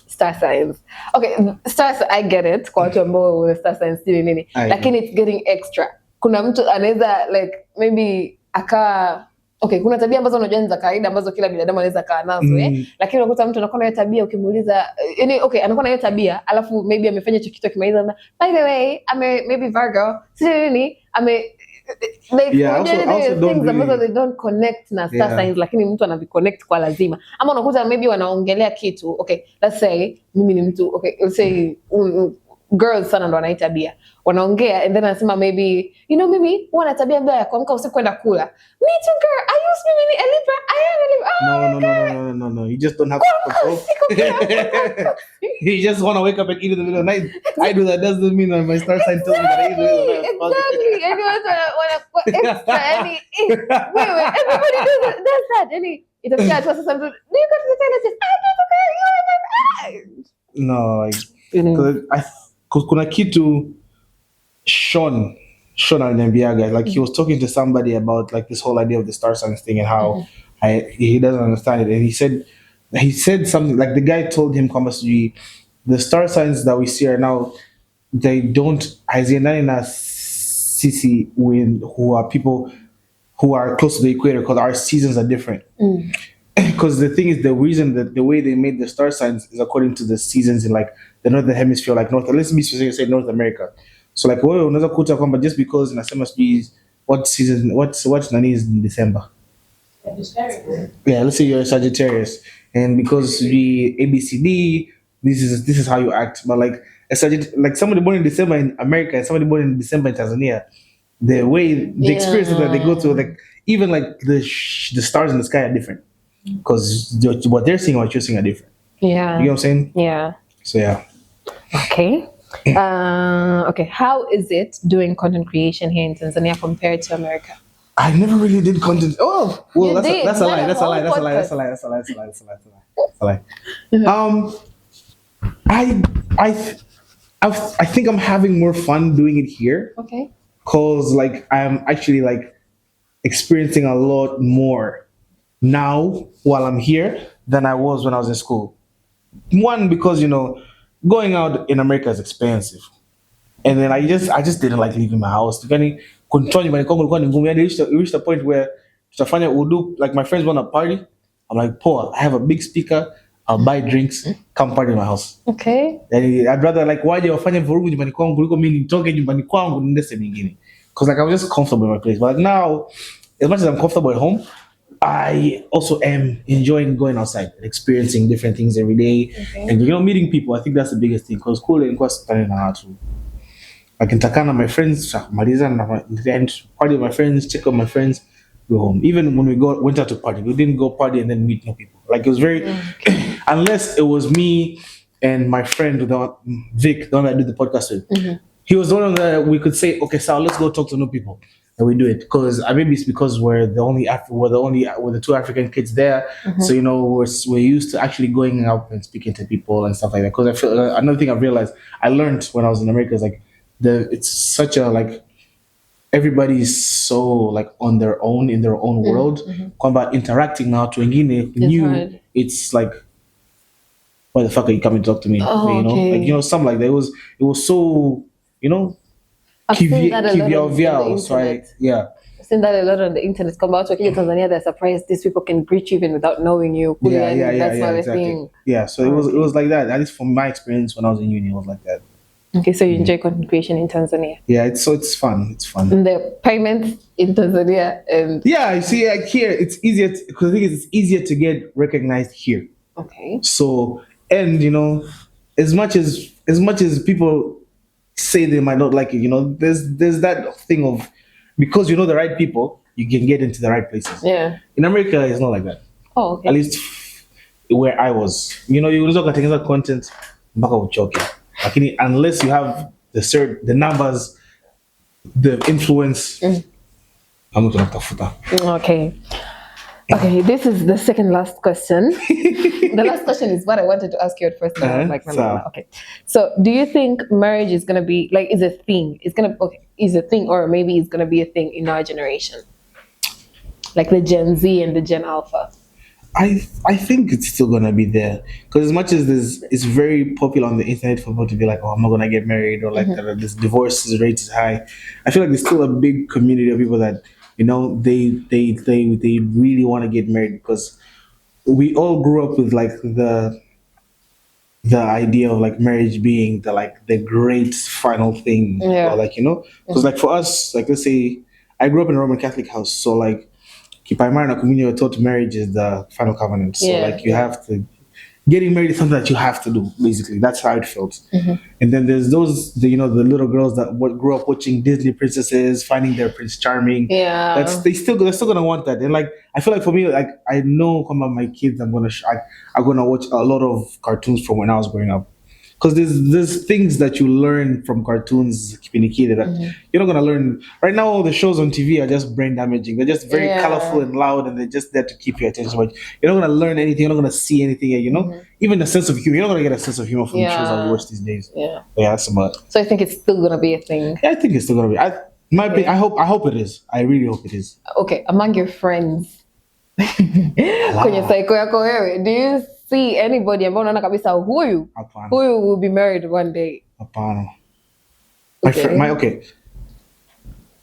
star signs. Okay, stars, I get it kwa watu ambao wana star signs sijui nini, I lakini it's getting extra. Kuna mtu anaweza like maybe akawa okay, kuna tabia ambazo unajua ni za kawaida ambazo kila binadamu anaweza kaa nazo lakini unakuta mtu anakuwa na hiyo tabia ukimuuliza yani okay, anakuwa na hiyo tabia alafu maybe amefanya hicho kitu akimaliza by the way maybe Virgo sijui nini like Yeah, also things don't ambazo really, they don't connect na star yeah. signs lakini mtu anaviconnect kwa lazima, ama unakuta maybe wanaongelea kitu okay, let's say mimi ni mtu okay, let's say girls sana ndo wana tabia wanaongea and then anasema maybe you know mimi huwa na tabia mbaya ya kuamka usiku kwenda kula. Me too girl, I used to be a Libra, I am a Libra. No. You just don't have control. You just want to wake up and eat in the middle of the night. I do that. Doesn't mean that my star sign tells me that I eat in the middle of the night. Exactly. Anyone wanna extra any wait, everybody does that. Any itafikia tu sasa mtu do you go to the toilet? I do the girl, you and no, like cause kuna kitu Sean aliniambiaga, like he was talking to somebody about like this whole idea of the star signs thing and how he doesn't understand it, and he said something like the guy told him kwamba the star signs that we see are now they don't haziendani na sisi who are people who are close to the equator because our seasons are different. Because the thing is, the reason that the way they made the star signs is according to the seasons in like the northern hemisphere, like let's be specific, say North America. So like wewe unaweza kuta kwamba just because nasema sijui what season what nani is in December. Yeah, let's say you're a Sagittarius, and because we ABCD, this is how you act. But like like somebody born in December in America and somebody born in December in Tanzania, the experiences that they go through, like even like the stars in the sky are different because what they're seeing and what you're seeing are different. Yeah. You know what I'm saying? Yeah. So yeah. Okay. Okay. How is it doing content creation here in Tanzania compared to America? I never really did content. Oh, well, that's a lie. That's a lie. That's a lie. I think I'm having more fun doing it here. Okay. Cause like I'm actually like experiencing a lot more now while I'm here than I was when I was in school. One, because going out in America is expensive, and then I just didn't like leaving my house. Depending, controlling my it reached a point where Stefania would do like my friends want to party. I'm like, Paul, I have a big speaker. I'll buy drinks. Come party in my house. Okay. And I'd rather like waje wafanye vurugu nyumbani kwangu kuliko mimi nitoke nyumbani kwangu niende sehemu nyingine. Because like I was just comfortable in my place. But like now, as much as I'm comfortable at home, I also am enjoying going outside and experiencing different things every day. Okay. And meeting people. I think that's the biggest thing. Because cool and starting out to like in Takana, my friends, Mariza and party with my friends, check on my friends, go home. Even when we went out to party, we didn't go party and then meet no people. Like it was very unless it was me and my friend Vic, the one I did the podcast with. Mm-hmm. He was the one that we could say, okay, Sal, let's go talk to new people. And we do it because maybe it's because we're the two African kids there. Mm-hmm. So we're used to actually going out and speaking to people and stuff like that. Because I feel another thing I've realized I learned when I was in America is like it's such a like everybody's so like on their own in their own world. Mm-hmm. About interacting now to wengine new, hard. It's like, why the fuck are you coming to talk to me? Oh, okay. Like something like that. It was so I've seen that a lot on the internet. So I've seen that a lot on the internet. Come out to Tanzania, they're surprised these people can greet you even without knowing you. That's not exactly. a thing. Yeah, so it was like that. At least from my experience when I was in uni, it was like that. Okay, so you enjoy content creation in Tanzania? Yeah, it's fun. It's fun. And the payments in Tanzania and you see, like here, it's easier because I think it's easier to get recognized here. Okay. So and as much as people say they might not like it, there's that thing of because the right people, you can get into the right places. Yeah. In America, it's not like that. Oh, okay. At least where I was, you unaweza kutengeneza content mpaka uchoke. Lakini unless you have the numbers, the influence, I'm not gonna tafuta. Okay. Okay, this is the second last question. The last question is what I wanted to ask you at first, and I was like, no, no, no. So Okay. So, do you think marriage is gonna be like is a thing? It's gonna okay, is a thing, or maybe it's gonna be a thing in our generation, like the Gen Z and the Gen Alpha. I think it's still gonna be there because as much as it's very popular on the internet for people to be like, oh, I'm not gonna get married or like this divorce rate is high. I feel like there's still a big community of people that they really want to get married because we all grew up with like the idea of like marriage being the great final thing or Yeah. like because like for us like let's say I grew up in a Roman Catholic house so like Kipaimara and communion were taught marriage is the final covenant. So Yeah. like you have to getting married is something that you have to do. Basically, that's how it felt. And then there's the little girls that grew up watching Disney princesses, finding their Prince Charming. Yeah. They're still gonna want that. And like I feel like for me, like I know come on my kids, I'm gonna watch a lot of cartoons from when I was growing up because there's things that you learn from cartoons communicated that you're not gonna learn right now. All the shows on TV are just brain damaging. They're just very colorful Yeah. and loud, and they're just there to keep your attention. But you're not gonna learn anything. You're not gonna see anything. Even a sense of humor. You're not gonna get a sense of humor from the shows that we Yeah. watch these days. Yeah. Yeah, that's about. So I think it's still gonna be a thing. Yeah, I think it's still gonna be. I might be. I hope it is. I really hope it is. Okay, among your friends kwenye cycle yako wewe, do you see anybody ambao unaona kabisa huyu Hapana. huyu will be married one day? Hapana. Okay. Okay.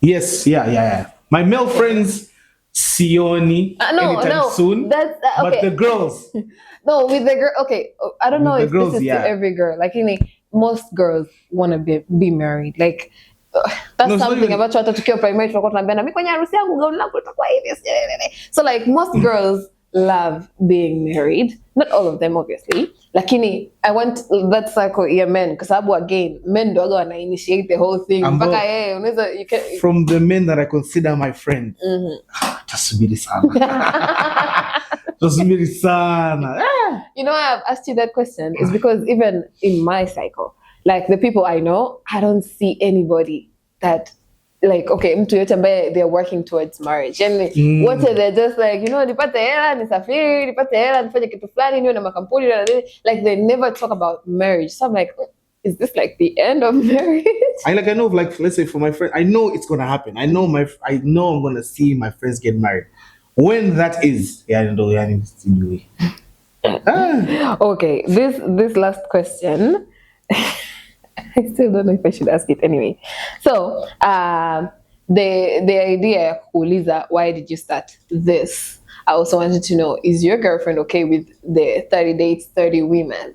Yes, yeah. My male friends, Sioni, No, anytime no, soon. that's okay. But the girls, No, with the girl. Okay, I don't know with the if girls, this is yeah. to every girl. Like, most girls want to be married. Like, that's No, it's not something even- ambacho hata tukiwa primary tunakuwa tunaambiana mimi kwenye harusi yangu gauni langu litakuwa hivi. So like most girls love being married. Not all of them obviously. Lakini I want that cycle ya men kwa sababu again men ndio waga wana initiate the whole thing. Mpaka yeye unaweza you can from the men that I consider my friend. Tasubiri sana. Tasubiri sana. You know why I've asked you that question is because even in my cycle, like the people I know, I don't see anybody that like okay, mtu yote ambaye they're working towards marriage. And wote they're just like, nipate hela, nisafiri, nipate hela, nifanye kitu fulani, niwe na makampuni na nini. Like they never talk about marriage. So I'm like, is this like the end of marriage? I know like let's say for my friend, I know it's gonna happen. I know I'm gonna see my friends get married. When that is, yeah, I know. Okay, this last question. I still don't know if I should ask it anyway. So, the idea, Uliza, why did you start this? I also wanted to know, is your girlfriend okay with the 30 dates, 30 women?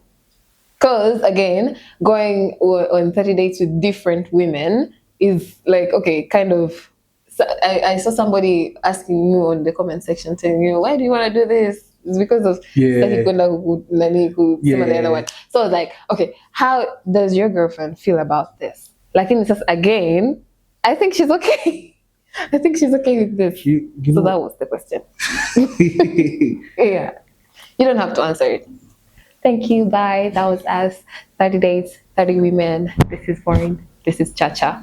Because again, going on 30 dates with different women is like, okay, kind of. So I saw somebody asking you on the comment section saying, why do you want to do this? It's because of Yeah. the other one. So I was like, okay, how does your girlfriend feel about this? Like in this again, I think she's okay. I think she's okay with this. So that was the question. Yeah. You don't have to answer it. Thank you. Bye. That was us. 30 dates, 30 women. This is boring. This is Chacha.